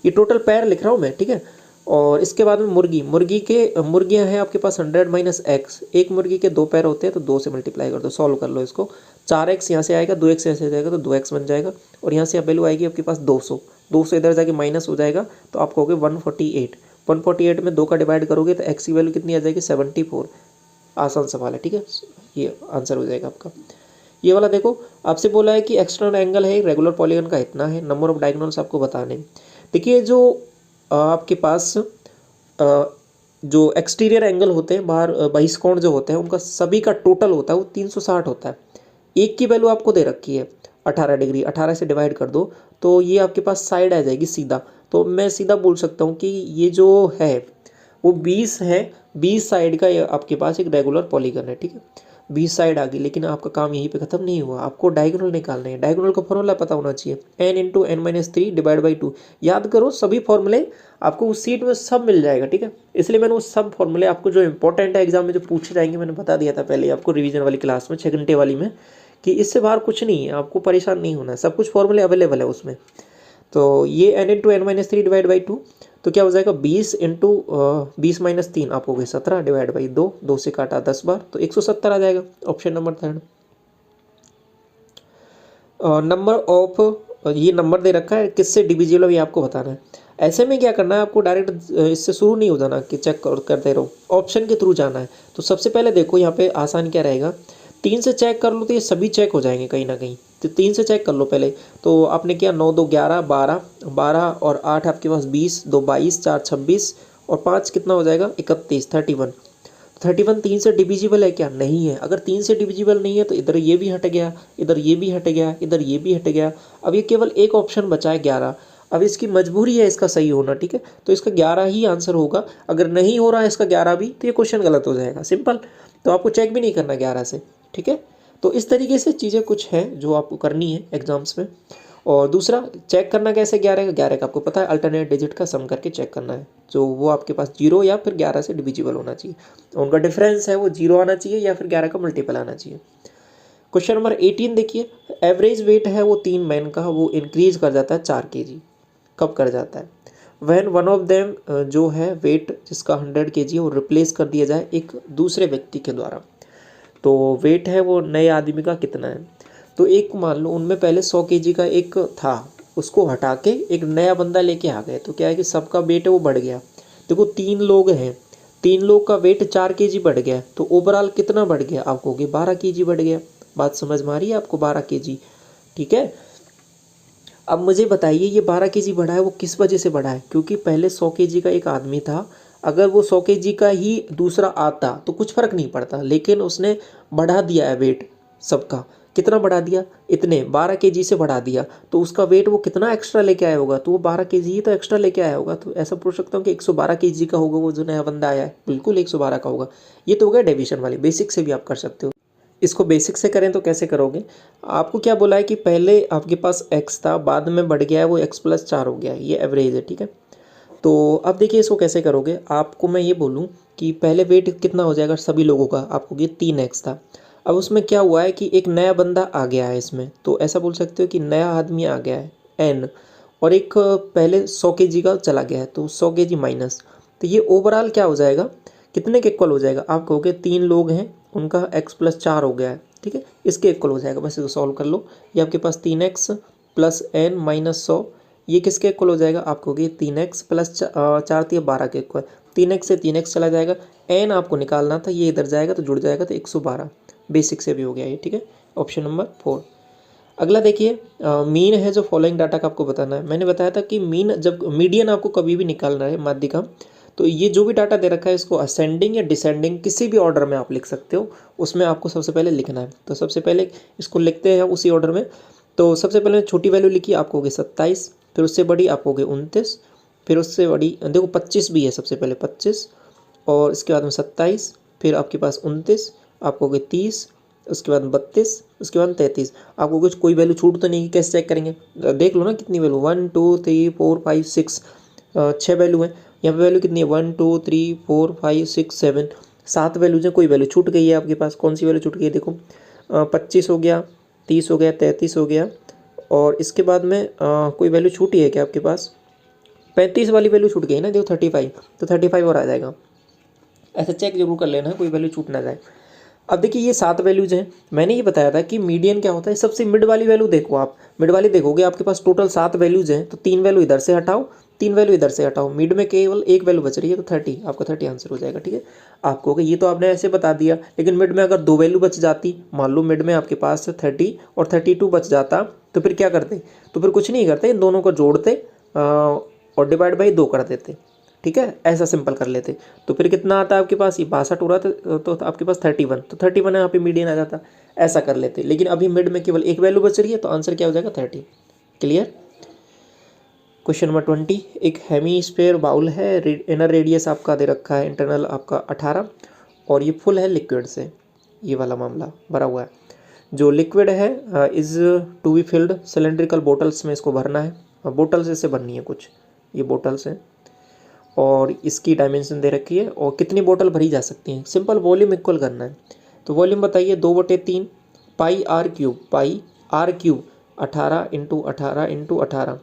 Speaker 1: ये टोटल पैर लिख रहा हूँ मैं, ठीक है। और इसके बाद में मुर्गियां हैं आपके पास 100 - x, एक मुर्गी के 2 पैर होते हैं, तो 2 से मल्टीप्लाई कर दो, सॉल्व कर लो इसको। 4x यहाँ से आएगा, 2x यहाँ से जाएगा, तो 2x बन जाएगा, और यहाँ से अब वैल्यू आएगी आपके पास 200, 200 इधर जाके माइनस हो जाएगा, तो आप कहोगे 148, 148 में 2 का डिवाइड करोगे तो x की वैल्यू कितनी आ जाएगी 74। आसान सवाल है, ठीक है, ये आंसर हो जाएगा आपका। ये वाला देखो, आपसे बोला है कि एक्सटर्नल एंगल है रेगुलर पॉलीगन का इतना है, नंबर ऑफ डायगोनल्स आपको बताने। देखिए जो आपके पास जो एक्सटीरियर एंगल होते हैं, बाहर बहिष्कोण जो होते हैं, उनका सभी का टोटल होता है वो 360 होता है। एक की वैल्यू आपको दे रखी है 18 डिग्री, 18 से डिवाइड कर दो तो ये आपके पास साइड आ जाएगी सीधा। तो मैं सीधा बोल सकता हूँ कि ये जो है वो 20 है, 20 साइड का ये आपके पास एक रेगुलर पॉलीगन है, ठीक है। 20 साइड आ गई, लेकिन आपका काम यहीं पे खत्म नहीं हुआ, आपको डायगोनल निकालना है। डायगोनल का फॉर्मूला पता होना चाहिए, n into N minus 3 divide by 2। याद करो सभी फॉर्मूले आपको उस सीट में सब मिल जाएगा, ठीक है। इसलिए मैंने उस सब फॉर्मूले आपको जो इंपॉर्टेंट है एग्जाम में जो पूछे जाएंगे मैंने बता दिया था पहले आपको रिवीजन वाली क्लास में 6 घंटे वाली में, कि इससे बाहर कुछ नहीं है, आपको परेशान नहीं होना है, सब कुछ फॉर्मूले अवेलेबल है उसमें। तो ये n into N minus 3 divide by 2, तो क्या हो जाएगा 20 इंटू 20 माइनस 3 आप हो गए 17 डिवाइड बाई 2, 2 से काटा 10 बार तो 170 आ जाएगा। Option number 3। नंबर ऑफ, ये नंबर दे रखा है, किससे डिविजिबल है ये आपको बताना है। ऐसे में क्या करना है आपको, डायरेक्ट इससे शुरू नहीं हो जाना कि चेक करते रहो, ऑप्शन के थ्रू जाना है। तो सबसे पहले देखो यहाँ पे आसान क्या रहेगा, 3 से चेक कर लो तो ये सभी चेक हो जाएंगे कहीं ना कहीं। तो 3 से चेक कर लो पहले। तो आपने किया 9 2 11 12, 12 और 8 आपके पास 20, 2 22, 4 26 और 5 कितना हो जाएगा 31, 31। 31 3 से डिविजिबल है क्या, नहीं है। अगर 3 से डिविजिबल नहीं है तो इधर ये भी हट गया, इधर ये भी हट गया, इधर ये भी हट गया। अब ये केवल एक ऑप्शन बचा है 11। अब इसकी मजबूरी है इसका सही होना, ठीक है। तो इसका 11 ही आंसर होगा। अगर नहीं हो रहा है इसका 11 भी तो ये क्वेश्चन गलत हो जाएगा, सिंपल। तो आपको चेक भी नहीं करना 11 से, ठीक है। तो इस तरीके से चीज़ें कुछ हैं जो आपको करनी है एग्जाम्स में। और दूसरा चेक करना कैसे 11 का आपको पता है, अल्टरनेट डिजिट का सम करके चेक करना है, जो वो आपके पास 0 या फिर 11 से डिविजिबल होना चाहिए। उनका डिफरेंस है वो 0 आना चाहिए या फिर 11 का मल्टीपल आना चाहिए। क्वेश्चन नंबर 18 देखिए, एवरेज वेट है वो 3 मैन का, वो इंक्रीज कर जाता है 4 kg। कब कर जाता है, वैन वन ऑफ देम जो है वेट जिसका 100 kg है वो रिप्लेस कर दिया जाए एक दूसरे व्यक्ति के द्वारा। तो वेट है वो नए आदमी का कितना है। तो एक मान लो उनमें पहले 100 kg का एक था, उसको हटा के एक नया बंदा लेके आ गए, तो क्या है कि सबका वेट है वो बढ़ गया। देखो 3 लोग हैं, 3 लोग का वेट 4 kg बढ़ गया, तो ओवरऑल कितना बढ़ गया, आप कहोगे 12 kg बढ़ गया। बात समझ में आ रही है आपको, 12 kg, ठीक है। अब मुझे बताइए ये 12 kg बढ़ा है वो किस वजह से बढ़ा है, क्योंकि पहले 100 kg का एक आदमी था, अगर वो 100 kg का ही दूसरा आता तो कुछ फर्क नहीं पड़ता, लेकिन उसने बढ़ा दिया है वेट सबका। कितना बढ़ा दिया, इतने 12 kg से बढ़ा दिया, तो उसका वेट वो कितना एक्स्ट्रा लेके आया होगा, तो वो 12 kg ही तो एक्स्ट्रा लेके आया होगा। तो ऐसा पूछ सकता हूँ कि 112 kg का होगा वो जो नया बंदा आया है, बिल्कुल 112 का होगा। ये तो हो गया डेविएशन वाली, बेसिक से भी आप कर सकते हो। इसको बेसिक से करें तो कैसे करोगे, आपको क्या बोला है कि पहले आपके पास x था, बाद में बढ़ गया है वो x + 4 हो गया है, ये एवरेज है, ठीक है। तो अब देखिए इसको कैसे करोगे, आपको मैं ये बोलूँ कि पहले वेट कितना हो जाएगा सभी लोगों का, आपको ये 3x था। अब उसमें क्या हुआ है कि एक नया बंदा आ गया है इसमें, तो ऐसा बोल सकते हो कि नया आदमी आ गया है n, और एक पहले 100 kg का चला गया है, तो 100 kg माइनस, तो ये ओवरऑल क्या हो जाएगा, कितने के इक्वल हो जाएगा, आप कहोगे 3 लोग हैं उनका x + 4 हो गया है, ठीक है, इसके इक्वल हो जाएगा। बस इसको सॉल्व कर लो, ये आपके पास 3x + n - 100, ये किसके इक्वल हो जाएगा, आप कहोगे 3x + 4 × 12 के इक्वल। 3x से 3x चला जाएगा, n आपको निकालना था, ये इधर जाएगा तो जुड़ जाएगा तो 112। बेसिक से भी हो गया ये, ठीक है। Option number 4। अगला देखिए, मीन है जो फॉलोइंग डाटा का आपको बताना है। मैंने बताया था कि मीन, जब मीडियन आपको कभी भी निकालना है माध्यिका, तो ये जो भी डाटा दे रखा है इसको असेंडिंग या डिसेंडिंग किसी भी ऑर्डर में आप लिख सकते हो, उसमें आपको सबसे पहले लिखना है। तो सबसे पहले इसको लिखते हैं उसी ऑर्डर में। तो सबसे पहले छोटी वैल्यू लिखी, आप कहोगे 27, फिर उससे बड़ी आप कहोगे 29, फिर उससे बड़ी देखो 25 भी है, सबसे पहले 25, और इसके बाद में 27, फिर आपके पास 29, आप कहोगे 30, उसके बाद 32, उसके बाद 33। आपको कुछ कोई वैल्यू छूट तो नहीं, कैसे चेक करेंगे, देख लो ना कितनी वैल्यू, 1 2 3 4 5 6, 6 वैल्यू है। यहाँ पे वैल्यू कितनी है, 1 2 3 4 5 6 7, 7 वैल्यूज हैं, कोई वैल्यू छूट गई है आपके पास, कौन सी वैल्यू छूट गई है, देखो 25 हो गया, 30 हो गया, 33 हो गया, और इसके बाद में कोई वैल्यू छूटी है क्या आपके पास, 35 वाली वैल्यू छूट गई है ना, देखो 35, तो 35 और आ जाएगा। ऐसा चेक जरूर कर लेना, कोई वैल्यू छूट ना जाए। अब देखिए ये 7 वैल्यूज हैं, मैंने ये बताया था कि मीडियन क्या होता है, सबसे मिड वाली वैल्यू देखो, आप मिड वाली देखोगे आपके पास टोटल 7 वैल्यूज हैं, तो 3 वैल्यू इधर से हटाओ, 3 वैल्यू इधर से हटाओ, मिड में केवल एक वैल्यू बच रही है, तो 30, आपका 30 आंसर हो जाएगा, ठीक है। आप कहोगे ये तो आपने ऐसे बता दिया, लेकिन मिड में अगर 2 वैल्यू बच जाती, मान लो मिड में आपके पास 30 और 32 बच जाता, तो फिर क्या करते, तो फिर कुछ नहीं करते, इन दोनों को जोड़ते और डिवाइड बाई 2 कर देते, ठीक है, ऐसा सिंपल कर लेते। तो फिर कितना आता है आपके पास, ये 62 हो रहा था तो आपके पास 31, तो 31 यहाँ पे मीडियन आ जाता, ऐसा कर लेते। लेकिन अभी मिड में केवल एक वैल्यू बच रही है, तो आंसर क्या हो जाएगा 30। क्लियर। क्वेश्चन नंबर 20, एक हेमीस्फेयर बाउल है, इनर रेडियस आपका दे रखा है इंटरनल आपका 18, और ये फुल है लिक्विड से, ये वाला मामला भरा हुआ है। जो लिक्विड है is to be filled, cylindrical bottles में इसको भरना है, बोटल्स इससे भरनी है कुछ, ये बोटल्स हैं, और इसकी डायमेंशन दे रखी है, और कितनी बोतल भरी जा सकती हैं, सिंपल वॉल्यूम इक्वल करना है। तो वॉल्यूम बताइए, 2/3 पाई आर क्यूब 18 इंटू 18 इंटू 18,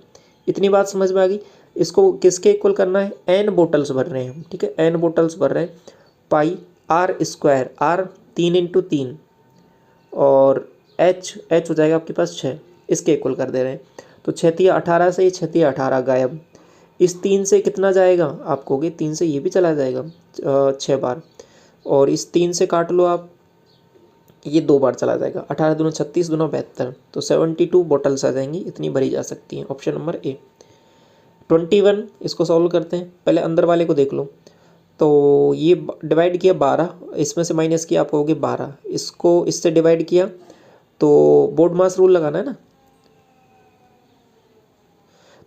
Speaker 1: इतनी बात समझ में आ गई। इसको किसके इक्वल करना है, एन बोटल्स भर रहे हैं हम, ठीक है, एन बोटल्स भर रहे हैं, पाई आर स्क्वायर, आर 3 इंटू 3, और एच हो जाएगा आपके पास 6, इसके इक्वल कर दे रहे हैं। तो 6×18 से 6×18 गायब, इस 3 से कितना जाएगा, आप कहोगे 3 से ये भी चला जाएगा 6 बार, और इस 3 से काट लो आप, ये 2 बार चला जाएगा, 18 दूना 36 दूना 72, तो 72 बॉटल्स आ जाएंगी, इतनी भरी जा सकती हैं। Option number A. 21, इसको सॉल्व करते हैं, पहले अंदर वाले को देख लो। तो ये डिवाइड किया 12, इसमें से माइनस किया, आप कहोगे 12, इसको इससे डिवाइड किया, तो बोर्ड मास रूल लगाना है ना।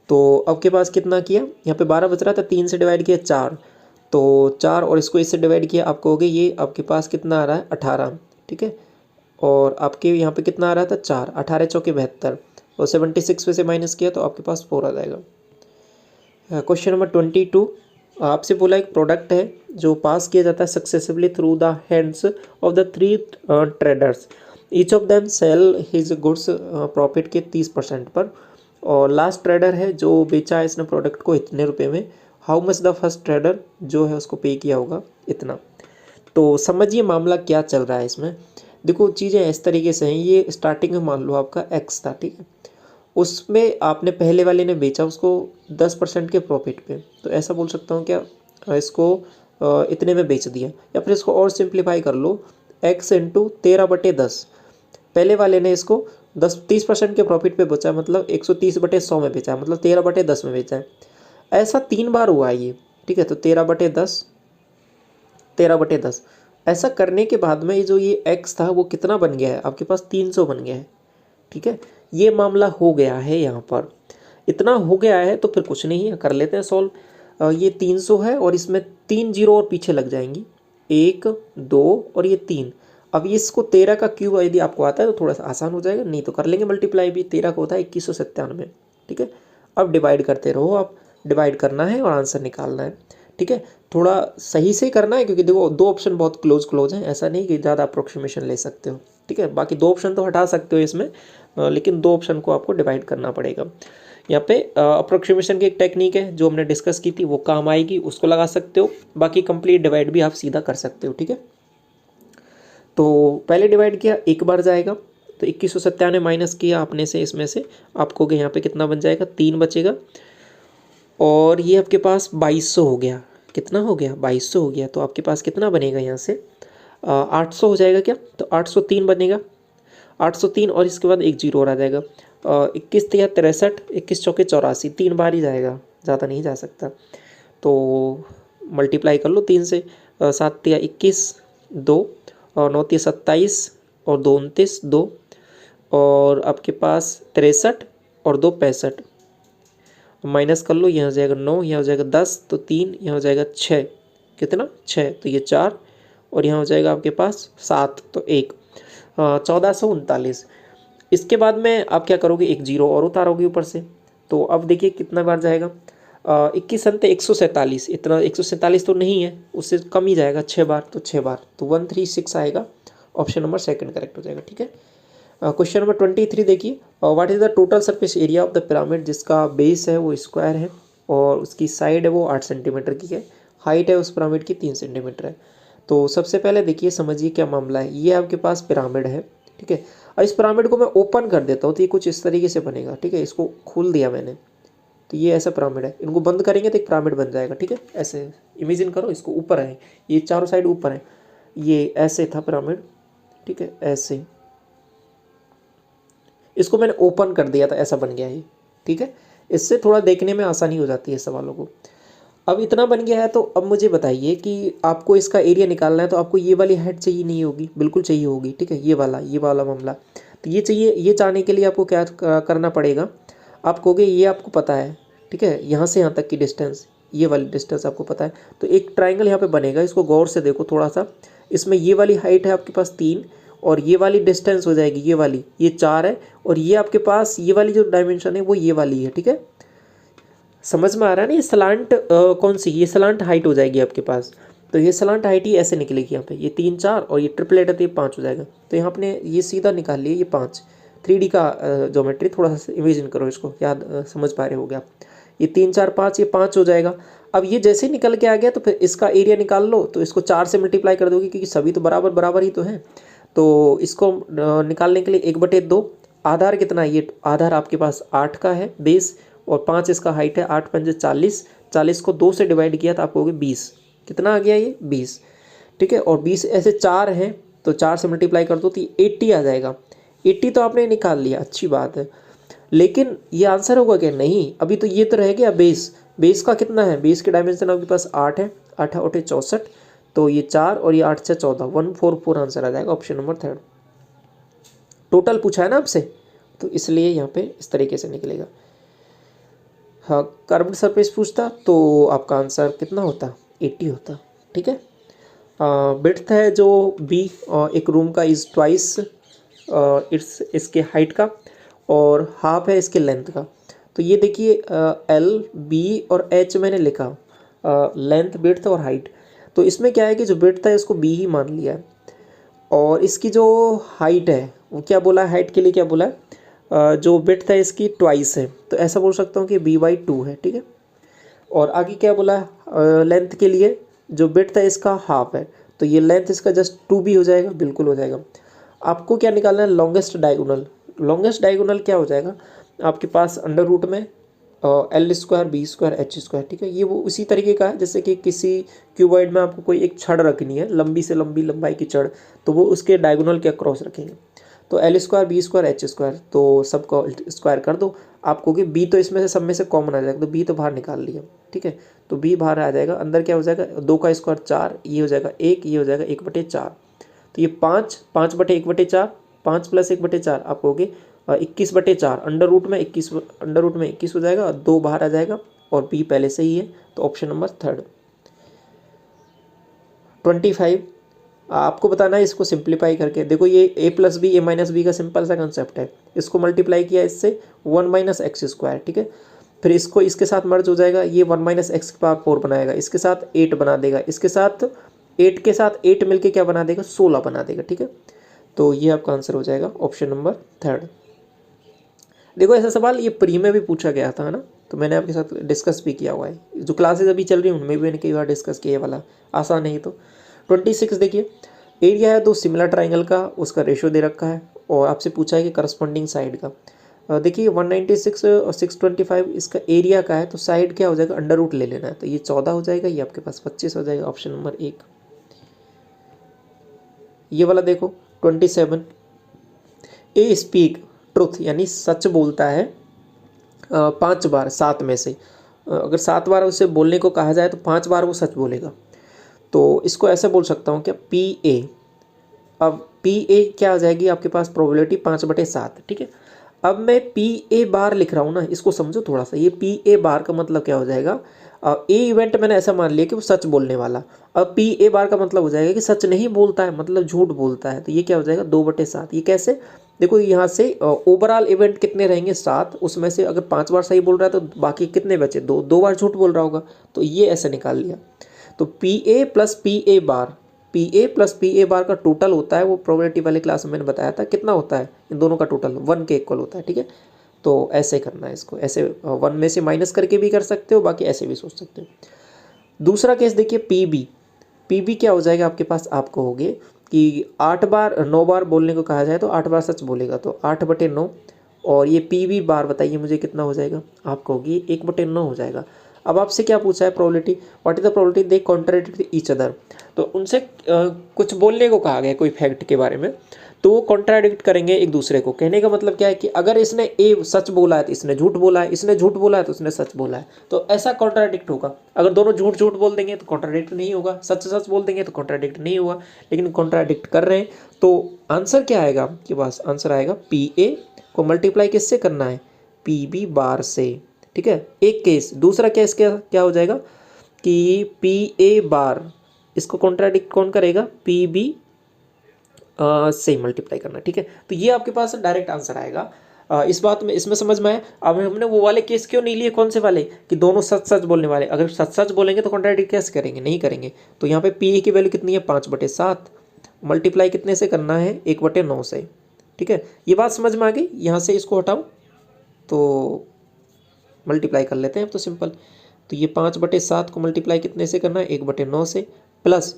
Speaker 1: तो अब के पास कितना किया, यहाँ पे 12 बच रहा था, 3 से डिवाइड किया 4, तो 4, और इसको इससे डिवाइड किया, आप कहोगे ये आपके पास कितना आ रहा है 18, ठीक है, और आपके यहाँ पे कितना आ रहा था 4, 18 चौके 72, और 76 में से माइनस किया तो आपके पास 4 आ जाएगा। क्वेश्चन नंबर 22, आपसे बोला एक प्रोडक्ट है जो पास किया जाता है successively through the hands of the 3 traders, each of them sell his goods profit के 30% पर, और लास्ट ट्रेडर है जो बेचा है इसने प्रोडक्ट को इतने रुपए में, how much the first trader जो है उसको पे किया होगा इतना। तो समझिए मामला क्या चल रहा है इसमें। देखो चीज़ें इस तरीके से हैं, ये स्टार्टिंग में मान लो आपका एक्स था, ठीक है, उसमें आपने पहले वाले ने बेचा उसको 10% के प्रॉफिट पे, तो ऐसा बोल सकता हूँ क्या, इसको इतने में बेच दिया, या फिर इसको और सिंप्लीफाई कर लो, x इंटू 13/10, पहले वाले ने इसको 30% के प्रॉफिट पे बेचा, मतलब 130/100 में बेचा, मतलब 13/10 में बेचा है। ऐसा 3 बार हुआ है ये, ठीक है, तो 13/10 ऐसा करने के बाद में जो ये x था वो कितना बन गया है आपके पास, 300 बन गया है, ठीक है, ये मामला हो गया है यहाँ पर, इतना हो गया है, तो फिर कुछ नहीं है, कर लेते हैं सॉल्व। ये 300 है, और इसमें 3 जीरो और पीछे लग जाएंगी, 1 2 और ये 3। अब इसको 13 का क्यूब यदि आपको आता है तो थोड़ा सा आसान हो जाएगा, नहीं तो कर लेंगे मल्टीप्लाई भी, 13 का होता है 2197, ठीक है। अब डिवाइड करते रहो, आप डिवाइड करना है और आंसर निकालना है, ठीक है, थोड़ा सही से करना है, क्योंकि देखो 2 ऑप्शन बहुत क्लोज हैं, ऐसा नहीं कि ज़्यादा अप्रोक्सीमेशन ले सकते हो, ठीक है, बाकी 2 ऑप्शन तो हटा सकते हो इसमें, लेकिन 2 ऑप्शन को आपको डिवाइड करना पड़ेगा। यहाँ पे अप्रोक्सीमेशन की एक टेक्निक है जो हमने डिस्कस की थी, वो काम आएगी, उसको लगा सकते हो, बाकी कंप्लीट डिवाइड भी आप सीधा कर सकते हो, ठीक है। तो पहले डिवाइड किया, एक बार जाएगा, तो 2197 माइनस किया आपने से, इसमें से आपको यहाँ पे कितना बन जाएगा, 3 बचेगा, और ये आपके पास 2200 हो गया, कितना हो गया 2200 हो गया, तो आपके पास कितना बनेगा यहाँ से 800 हो जाएगा क्या, तो 803 बनेगा, 803, और इसके बाद एक जीरो और आ जाएगा, 21 या 63, 21 चौके 84, 3 बार ही जाएगा, ज़्यादा नहीं जा सकता, तो मल्टीप्लाई कर लो 3 से, 7 या 21 2, और 9 या 27, और 2 29 2, और आपके पास 63, और 2 65, माइनस कर लो, यहाँ हो जाएगा 9, यहाँ हो जाएगा 10, तो 3, यहाँ हो जाएगा 6, कितना 6, तो ये 4, और यहाँ हो जाएगा आपके पास 7, तो 1, 1439। इसके बाद में आप क्या करोगे, एक जीरो और उतारोगे ऊपर से, तो अब देखिए कितना बार जाएगा, 21 अंत 147, इतना 147 तो नहीं है, उससे कम ही जाएगा, 6 बार, तो 6 बार, तो 136 आएगा, ऑप्शन नंबर सेकंड करेक्ट हो जाएगा, ठीक है। क्वेश्चन नंबर 23 देखिए, what is the total surface area of the pyramid, जिसका बेस है वो स्क्वायर है, और उसकी साइड है वो 8 सेंटीमीटर की है, हाइट है उस पिरामिड की 3 सेंटीमीटर है। तो सबसे पहले देखिए समझिए क्या मामला है, ये आपके पास पिरामिड है, ठीक है, और इस पिरामिड को मैं ओपन कर देता हूँ तो ये कुछ इस तरीके से बनेगा, ठीक है, इसको खोल दिया मैंने, तो ये ऐसा पिरामिड है, इनको बंद करेंगे तो एक पिरामिड बन जाएगा, ठीक है, ऐसे इमेजिन करो, इसको ऊपर है, ये चारों साइड ऊपर है, ये ऐसे था पिरामिड, ठीक है, ऐसे, इसको मैंने ओपन कर दिया था, ऐसा बन गया ये, ठीक है, इससे थोड़ा देखने में आसानी हो जाती है सवालों को। अब इतना बन गया है तो अब मुझे बताइए कि आपको इसका एरिया निकालना है, तो आपको ये वाली हाइट चाहिए नहीं होगी? बिल्कुल चाहिए होगी, ठीक है, ये वाला मामला। तो ये चाहिए, ये चाहने के लिए आपको क्या करना पड़ेगा, आप कहोगे ये आपको पता है, ठीक है, यहाँ से यहाँ तक की डिस्टेंस, ये वाली डिस्टेंस आपको पता है, तो एक ट्राइंगल यहाँ पे बनेगा, इसको गौर से देखो थोड़ा सा। इसमें ये वाली हाइट है आपके पास 3, और ये वाली डिस्टेंस हो जाएगी ये वाली, ये 4 है, और ये आपके पास ये वाली जो डायमेंशन है वो ये वाली है, ठीक है। समझ में आ रहा है ना? ये सलांट कौन सी, ये सलांट हाइट हो जाएगी आपके पास। तो ये सलांट हाइट ही ऐसे निकलेगी यहाँ पे, ये 3 4 और ये ट्रिपलेट है तो ये 5 हो जाएगा। तो यहाँ आपने ये सीधा निकाल लिया, ये 5। 3D का ज्योमेट्री थोड़ा सा इमेजिन करो, इसको याद समझ पा रहे होगे आप। ये 3 4 5, ये 5 हो जाएगा। अब ये जैसे ही निकल के आ गया तो फिर इसका एरिया निकाल लो, तो इसको 4 से मल्टीप्लाई कर दोगे क्योंकि सभी तो बराबर बराबर ही तो हैं। तो इसको निकालने के लिए 1/2, आधार कितना है, ये आधार आपके पास 8 का है बेस, और 5 इसका हाइट है, 8 5 40, 40 को 2 से डिवाइड किया तो आपको होगी 20। कितना आ गया ये 20, ठीक है। और 20 ऐसे 4 हैं तो 4 से मल्टीप्लाई कर दो तो 80 आ जाएगा। 80 तो आपने निकाल लिया, अच्छी बात है, लेकिन ये आंसर होगा क्या? नहीं, अभी तो ये तो रह गया बेस। बेस का कितना है, बेस के डायमेंशन आपके पास 8 है, 8 8 64, तो ये 4 और ये 8 6 14, 144 आंसर आ जाएगा, ऑप्शन नंबर 3। टोटल पूछा है ना आपसे, तो इसलिए यहाँ पे इस तरीके से निकलेगा। हाँ, कर्व्ड सरफेस पूछता तो आपका आंसर कितना होता, 80 होता, ठीक है। विड्थ है जो बी, एक रूम का इज ट्वाइस इसके हाइट का, और हाफ है इसके लेंथ का। तो ये देखिए एल बी और एच मैंने लिखा, लेंथ विड्थ और हाइट। तो इसमें क्या है कि जो विड्थ है उसको बी ही मान लिया है, और इसकी जो हाइट है वो क्या बोला है, हाइट के लिए क्या बोला है, जो विड्थ है इसकी ट्वाइस है, तो ऐसा बोल सकता हूँ कि b/2 है, ठीक है। और आगे क्या बोला है, लेंथ के लिए जो विड्थ है इसका हाफ है, तो ये लेंथ इसका जस्ट 2b हो जाएगा, बिल्कुल हो जाएगा। आपको क्या निकालना है, लॉन्गेस्ट डायगोनल। लॉन्गेस्ट डायगोनल क्या हो जाएगा आपके पास, अंडर रूट में L² B² H², ठीक है। ये वो उसी तरीके का है जैसे कि किसी क्यूबॉइड में आपको कोई एक छड़ रखनी है, लंबी से लंबी लंबाई की छड़, तो वो उसके डायगोनल के अक्रॉस रखेंगे। तो L² B² H², तो सबको स्क्वायर कर दो, आपको कि बी तो इसमें से सब में से कॉमन आ जाएगा, तो बी तो बाहर निकाल लिया, ठीक है। तो बी बाहर आ जाएगा, अंदर क्या हो जाएगा, 2 का स्क्वायर 4, ये हो जाएगा 1, ये हो जाएगा 1/4। तो ये 5 5/1/4, 5 + 1/4 आप कहोगे 21/4, अंडर रूट में 21 हो जाएगा, और 2 बाहर आ जाएगा, और बी पहले से ही है, तो ऑप्शन नंबर 3। 25 आपको बताना है, इसको सिंप्लीफाई करके देखो, ये a + b a - b का सिंपल सा कंसेप्ट है, इसको मल्टीप्लाई किया इससे 1 - x², ठीक है। फिर इसको इसके साथ मर्ज हो जाएगा, ये 1 - x⁴ बनाएगा, इसके साथ 8 बना देगा, इसके साथ 8 के साथ 8 मिलके क्या बना देगा, 16 बना देगा, ठीक है। तो ये आपका आंसर हो जाएगा ऑप्शन नंबर 3। देखो ऐसा सवाल ये प्री में भी पूछा गया था, है ना, तो मैंने आपके साथ डिस्कस भी किया हुआ है, जो क्लासेज अभी चल रही हैं उनमें भी मैंने कई बार डिस्कस किया वाला, आसान है। तो 26 देखिए, एरिया है 2 सिमिलर ट्राइंगल का, उसका रेशियो दे रखा है, और आपसे पूछा है कि करस्पॉन्डिंग साइड का। देखिए 196 और 625 इसका एरिया का है, तो साइड क्या हो जाएगा, अंडर रूट ले लेना है, तो ये 14 हो जाएगा, ये आपके पास 25 हो जाएगा, ऑप्शन नंबर 1। ये वाला देखो 27, ए स्पीक ट्रुथ यानी सच बोलता है 5 बार 7 में से, अगर 7 बार उसे बोलने को कहा जाए तो 5 बार वो सच बोलेगा, तो इसको ऐसे बोल सकता हूँ क्या, PA। अब PA क्या आ जाएगी आपके पास, प्रोबेबिलिटी 5/7, ठीक है। अब मैं PA बार लिख रहा हूँ ना, इसको समझो थोड़ा सा, ये PA बार का मतलब क्या हो जाएगा, ए इवेंट मैंने ऐसा मान लिया कि वो सच बोलने वाला, अब PA बार का मतलब हो जाएगा कि सच नहीं बोलता है, मतलब झूठ बोलता है, तो ये क्या हो जाएगा 2/7। ये कैसे, देखो यहाँ से ओवरऑल इवेंट कितने रहेंगे 7, उसमें से अगर 5 बार सही बोल रहा है तो बाकी कितने बचे, 2 बार झूठ बोल रहा होगा, तो ये ऐसे निकाल लिया। तो PA + PA बार का टोटल होता है, वो प्रोबेबिलिटी वाले क्लास में मैंने बताया था कितना होता है, इन दोनों का टोटल 1 के इक्वल होता है, ठीक है। तो ऐसे करना है इसको, ऐसे 1 में से माइनस करके भी कर सकते हो, बाकी ऐसे भी सोच सकते हो। दूसरा केस देखिए PB क्या हो जाएगा आपके पास, आप कहोगे कि 9 बार बोलने को कहा जाए तो 8 बार सच बोलेगा, तो 8/9, और ये PB बार बताइए मुझे कितना हो जाएगा, आप कहोगे 1/9 हो जाएगा। अब आपसे क्या पूछा है probability, what is the probability they contradict each other. तो उनसे कुछ बोलने को कहा गया कोई फैक्ट के बारे में, तो वो कॉन्ट्राडिक्ट करेंगे एक दूसरे को। कहने का मतलब क्या है कि अगर इसने ए सच बोला है तो इसने झूठ बोला है, इसने झूठ बोला है तो उसने सच बोला है, तो ऐसा कॉन्ट्राडिक्ट होगा। अगर दोनों झूठ झूठ बोल देंगे तो कॉन्ट्राडिक्ट नहीं होगा, सच सच बोल देंगे तो कॉन्ट्राडिक्ट नहीं होगा, लेकिन कॉन्ट्राडिक्ट कर रहे हैं। तो आंसर क्या आएगा आपके पास, आंसर आएगा पी ए को मल्टीप्लाई किससे करना है, पी बी बार से। ठीक है, एक केस। दूसरा केस क्या क्या हो जाएगा कि पी ए बार, इसको कॉन्ट्राडिक्ट कौन करेगा, पी बी से मल्टीप्लाई करना। ठीक है, तो ये आपके पास डायरेक्ट आंसर आएगा। इस बात में, इसमें समझ में आया। अब हमने वो वाले केस क्यों नहीं लिए, कौन से वाले, कि दोनों सच सच बोलने वाले। अगर सच सच बोलेंगे तो कॉन्ट्राडिक्ट कैसे करेंगे, नहीं करेंगे। तो यहाँ पे पी ए की वैल्यू कितनी है, 5/7, मल्टीप्लाई कितने से करना है, 1/9 से। ठीक है, ये बात समझ में आ गई। यहाँ से इसको हटाओ तो मल्टीप्लाई कर लेते हैं अब तो सिंपल। तो ये 5/7 को मल्टीप्लाई कितने से करना है, 1/9 से, प्लस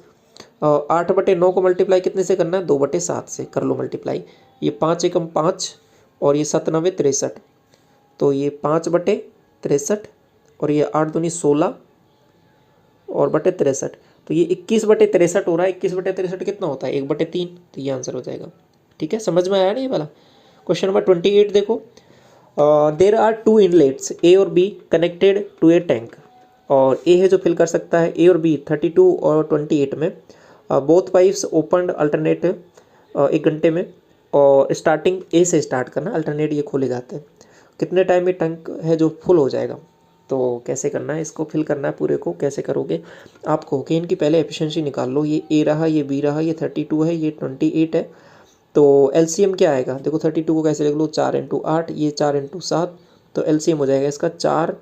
Speaker 1: 8/9 को मल्टीप्लाई कितने से करना है, 2/7 से। कर लो मल्टीप्लाई। ये 5 एकम 5 और ये 7 9 63, तो ये 5/63 और ये 8 दूनी 16 और /63, तो ये 21/63 हो रहा है। 21/63 कितना होता है, 1/3, तो ये आंसर हो जाएगा। ठीक है, समझ में आया ना ये वाला। क्वेश्चन नंबर 28 देखो। देर आर 2 इनलेट्स ए और B connected to a tank, और ए है जो फिल कर सकता है, ए और बी 32 और 28 में। बोथ पाइप्स ओपनड अल्टरनेट 1 घंटे में, और स्टार्टिंग ए से स्टार्ट करना, अल्टरनेट ये खोले जाते हैं। कितने टाइम में टैंक है जो फुल हो जाएगा। तो कैसे करना है, इसको फिल करना है पूरे को। कैसे करोगे, आप कहोगे इनकी पहले एफिशिएंसी निकाल लो। ये ए रहा, ये बी रहा, ये 32 है, ये 28 है। तो एलसीएम क्या आएगा, देखो 32 को कैसे लिख लो, 4 × 8, ये 4 × 7, तो एलसीएम हो जाएगा इसका 4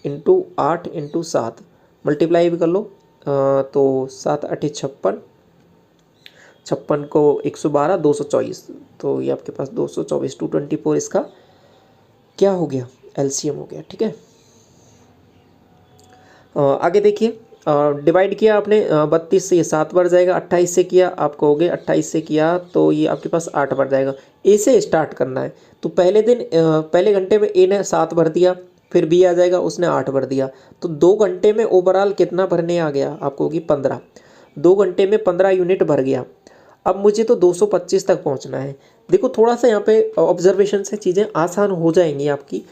Speaker 1: × 8 × 7। मल्टीप्लाई भी कर लो, तो 7 8 56, 56 को 112, 224, तो ये आपके पास 224, 224 इसका क्या हो गया, एलसीएम हो गया। ठीक है, आगे देखिए। डिवाइड किया आपने 32 से, ये 7 बढ़ जाएगा। 28 से किया, आप कहोगे 28 से किया तो ये आपके पास 8 बढ़ जाएगा। ए से स्टार्ट करना है, तो पहले दिन पहले घंटे में ए ने 7 भर दिया, फिर बी आ जाएगा उसने 8 भर दिया, तो 2 घंटे में ओवरऑल कितना भरने आ गया, आप कहोगी 15। 2 घंटे में 15 यूनिट भर गया। अब मुझे तो 225 तक पहुंचना है। देखो थोड़ा सा यहाँ पे ऑब्जर्वेशन से चीज़ें आसान हो जाएंगी आपकी।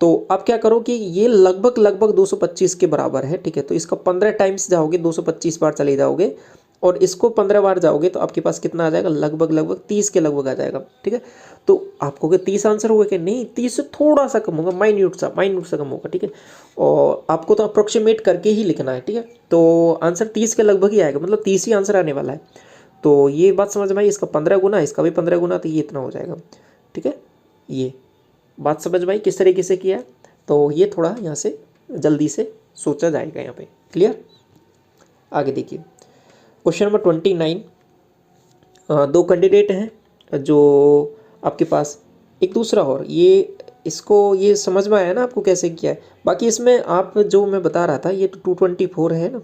Speaker 1: तो आप क्या करो कि ये लगभग लगभग 225 के बराबर है। ठीक है, तो इसका 15 टाइम्स जाओगे, 225 बार चले जाओगे, और इसको 15 बार जाओगे, तो आपके पास कितना आ जाएगा, लगभग लगभग 30 के लगभग आ जाएगा। ठीक है, तो आपको क्या 30 आंसर होगा कि नहीं, 30 से थोड़ा सा कम होगा, माइन्यूट सा कम होगा। ठीक है, और आपको तो अप्रोक्सीमेट करके ही लिखना है। ठीक है, तो आंसर 30 के लगभग ही आएगा, मतलब 30 ही आंसर आने वाला है। तो ये बात समझ में आई, इसका 15 गुना, इसका भी 15 गुना, तो ये इतना हो जाएगा। ठीक है, ये बात समझ में आई किस तरीके से किया है। तो ये थोड़ा यहाँ से जल्दी से सोचा जाएगा यहाँ पे। क्लियर, आगे देखिए। Question number 29। 2 कैंडिडेट हैं जो आपके पास, एक दूसरा और, ये इसको ये समझ में आया ना आपको कैसे किया है। बाकी इसमें आप जो मैं बता रहा था, ये तो 224 है ना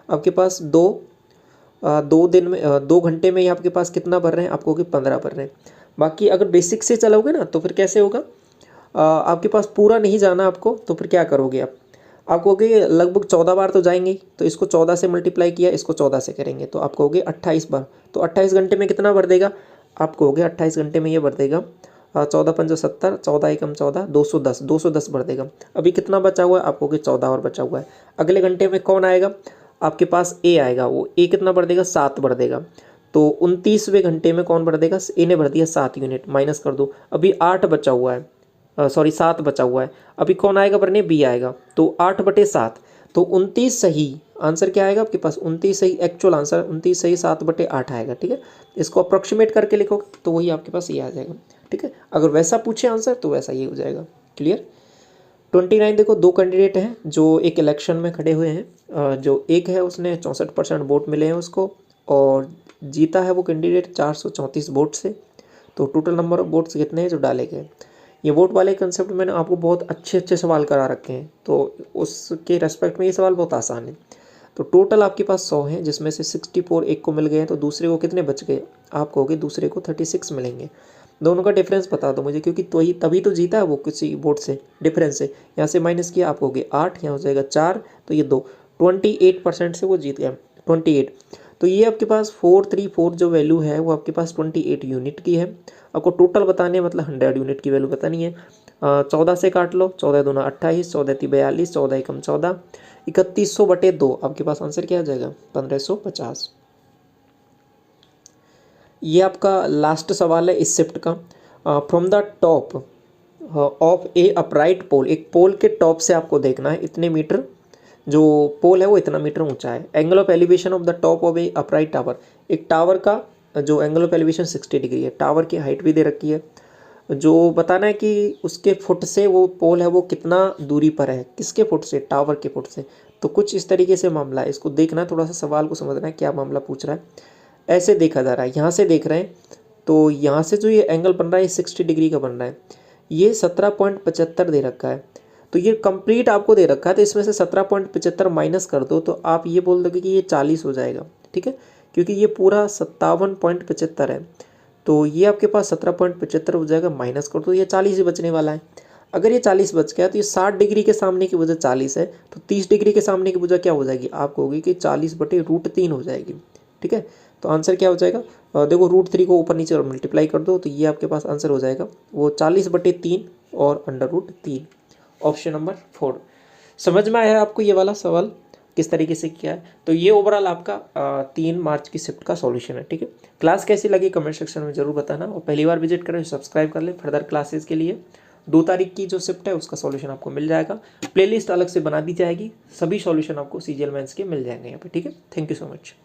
Speaker 1: आपके पास। 2 दिन में 2 घंटे में ये आपके पास कितना भर रहे हैं, आपको कि 15 भर रहे हैं। बाकी अगर बेसिक से चलोगे ना, तो फिर कैसे होगा, आपके पास पूरा नहीं जाना आपको, तो फिर क्या करोगे आप कहोगे लगभग 14 बार तो जाएंगे ही, तो इसको 14 से मल्टीप्लाई किया, इसको 14 से करेंगे, तो आप कहोगे 28 बार। तो 28 घंटे में कितना भर देगा, आप कहोगे 28 घंटे में ये भर देगा 14 × 5 = 70, 14 × 1 = 14, 210 भर देगा। अभी कितना बचा हुआ है, आप कहोगे 14 और बचा हुआ है। अगले घंटे में कौन आएगा, आपके पास ए आएगा, वो ए कितना भर देगा, 7 भर देगा। तो 29वें घंटे में कौन भर देगा, ए ने भर दिया 7 यूनिट, माइनस कर दो। अभी 8 बचा हुआ है, 7 बचा हुआ है। अभी कौन आएगा भरने, बी आएगा, तो 8/7, तो 29 सही आंसर क्या आएगा आपके पास, 29 सही एक्चुअल आंसर, 29 सही 7/8 आएगा। ठीक है, इसको अप्रोक्सीमेट करके लिखो तो वही आपके पास ये आ जाएगा। ठीक है, अगर वैसा पूछे आंसर तो वैसा ये हो जाएगा। क्लियर। 29 देखो, 2 कैंडिडेट हैं जो एक इलेक्शन में खड़े हुए हैं। जो एक है उसने 64% वोट मिले हैं उसको, और जीता है वो कैंडिडेट 434 वोट से। तो टोटल नंबर ऑफ वोट्स कितने हैं जो डाले गए। ये वोट वाले कंसेप्ट मैंने आपको बहुत अच्छे सवाल करा रखे हैं, तो उसके रेस्पेक्ट में ये सवाल बहुत आसान है। तो टोटल आपके पास 100 हैं, जिसमें से 64 एक को मिल गए हैं, तो दूसरे को कितने बच गए, आप कहोगे दूसरे को 36 मिलेंगे। दोनों का डिफरेंस बता दो मुझे, क्योंकि तो ही तभी तो जीता है वो किसी बोर्ड से डिफरेंस से। यहाँ से माइनस किया आप हो गए 8, यहाँ हो जाएगा 4, तो ये 2, 28% से वो जीत गया 28। तो ये आपके पास 434 जो वैल्यू है वो आपके पास 28 यूनिट की है। आपको टोटल बताने मतलब 100 यूनिट की वैल्यू बतानी है। 14 से काट लो, 14 दूना 28, 14 ती 42, 14 एकम 14, 3100/2 आपके पास आंसर क्या आ जाएगा 1550। ये आपका लास्ट सवाल है इस शिफ्ट का। From the top of a upright pole, एक पोल के टॉप से आपको देखना है इतने मीटर, जो पोल है वो इतना मीटर ऊंचा है। Angle of elevation of the top of a upright tower, एक टावर का जो एंगल ऑफ एलिवेशन 60 डिग्री है। टावर की हाइट भी दे रखी है, जो बताना है कि उसके फुट से वो पोल है वो कितना दूरी पर है, किसके फुट से, टावर के फुट से। तो कुछ इस तरीके से मामला है, इसको देखना है, थोड़ा सा सवाल को समझना है क्या मामला पूछ रहा है। ऐसे देखा जा रहा है, यहाँ से देख रहे हैं तो यहाँ से जो ये एंगल बन रहा है 60 डिग्री का बन रहा है। ये 17.75 दे रखा है, तो ये कंप्लीट आपको दे रखा है, तो इसमें से 17.75 माइनस कर दो तो आप ये बोल दोगे कि ये 40 हो जाएगा। ठीक है, क्योंकि ये पूरा 57.75 है, तो ये आपके पास 17.75 हो जाएगा, माइनस कर दो, ये 40 ही बचने वाला है। अगर ये 40 बच गया तो ये 60 डिग्री के सामने की वजह 40 है, तो 30 डिग्री के सामने की वजह क्या हो जाएगी आपको होगी कि 40/√3 हो जाएगी। ठीक है, तो आंसर क्या हो जाएगा, देखो √3 को ऊपर नीचे और मल्टीप्लाई कर दो तो ये आपके पास आंसर हो जाएगा वो 40/3 और √3, ऑप्शन नंबर 4। समझ में आया आपको ये वाला सवाल किस तरीके से किया है। तो ये ओवरऑल आपका 3 मार्च की शिफ्ट का सॉल्यूशन है। ठीक है, क्लास कैसी लगी कमेंट सेक्शन में जरूर बताना, और पहली बार विजिट करें सब्सक्राइब कर लें फर्दर क्लासेस के लिए। 2 तारीख की जो शिफ्ट है उसका सॉल्यूशन आपको मिल जाएगा, प्लेलिस्ट अलग से बना दी जाएगी, सभी सॉल्यूशन आपको सीजीएल मेंस के मिल जाएंगे यहाँ पे। ठीक है, थैंक यू सो मच।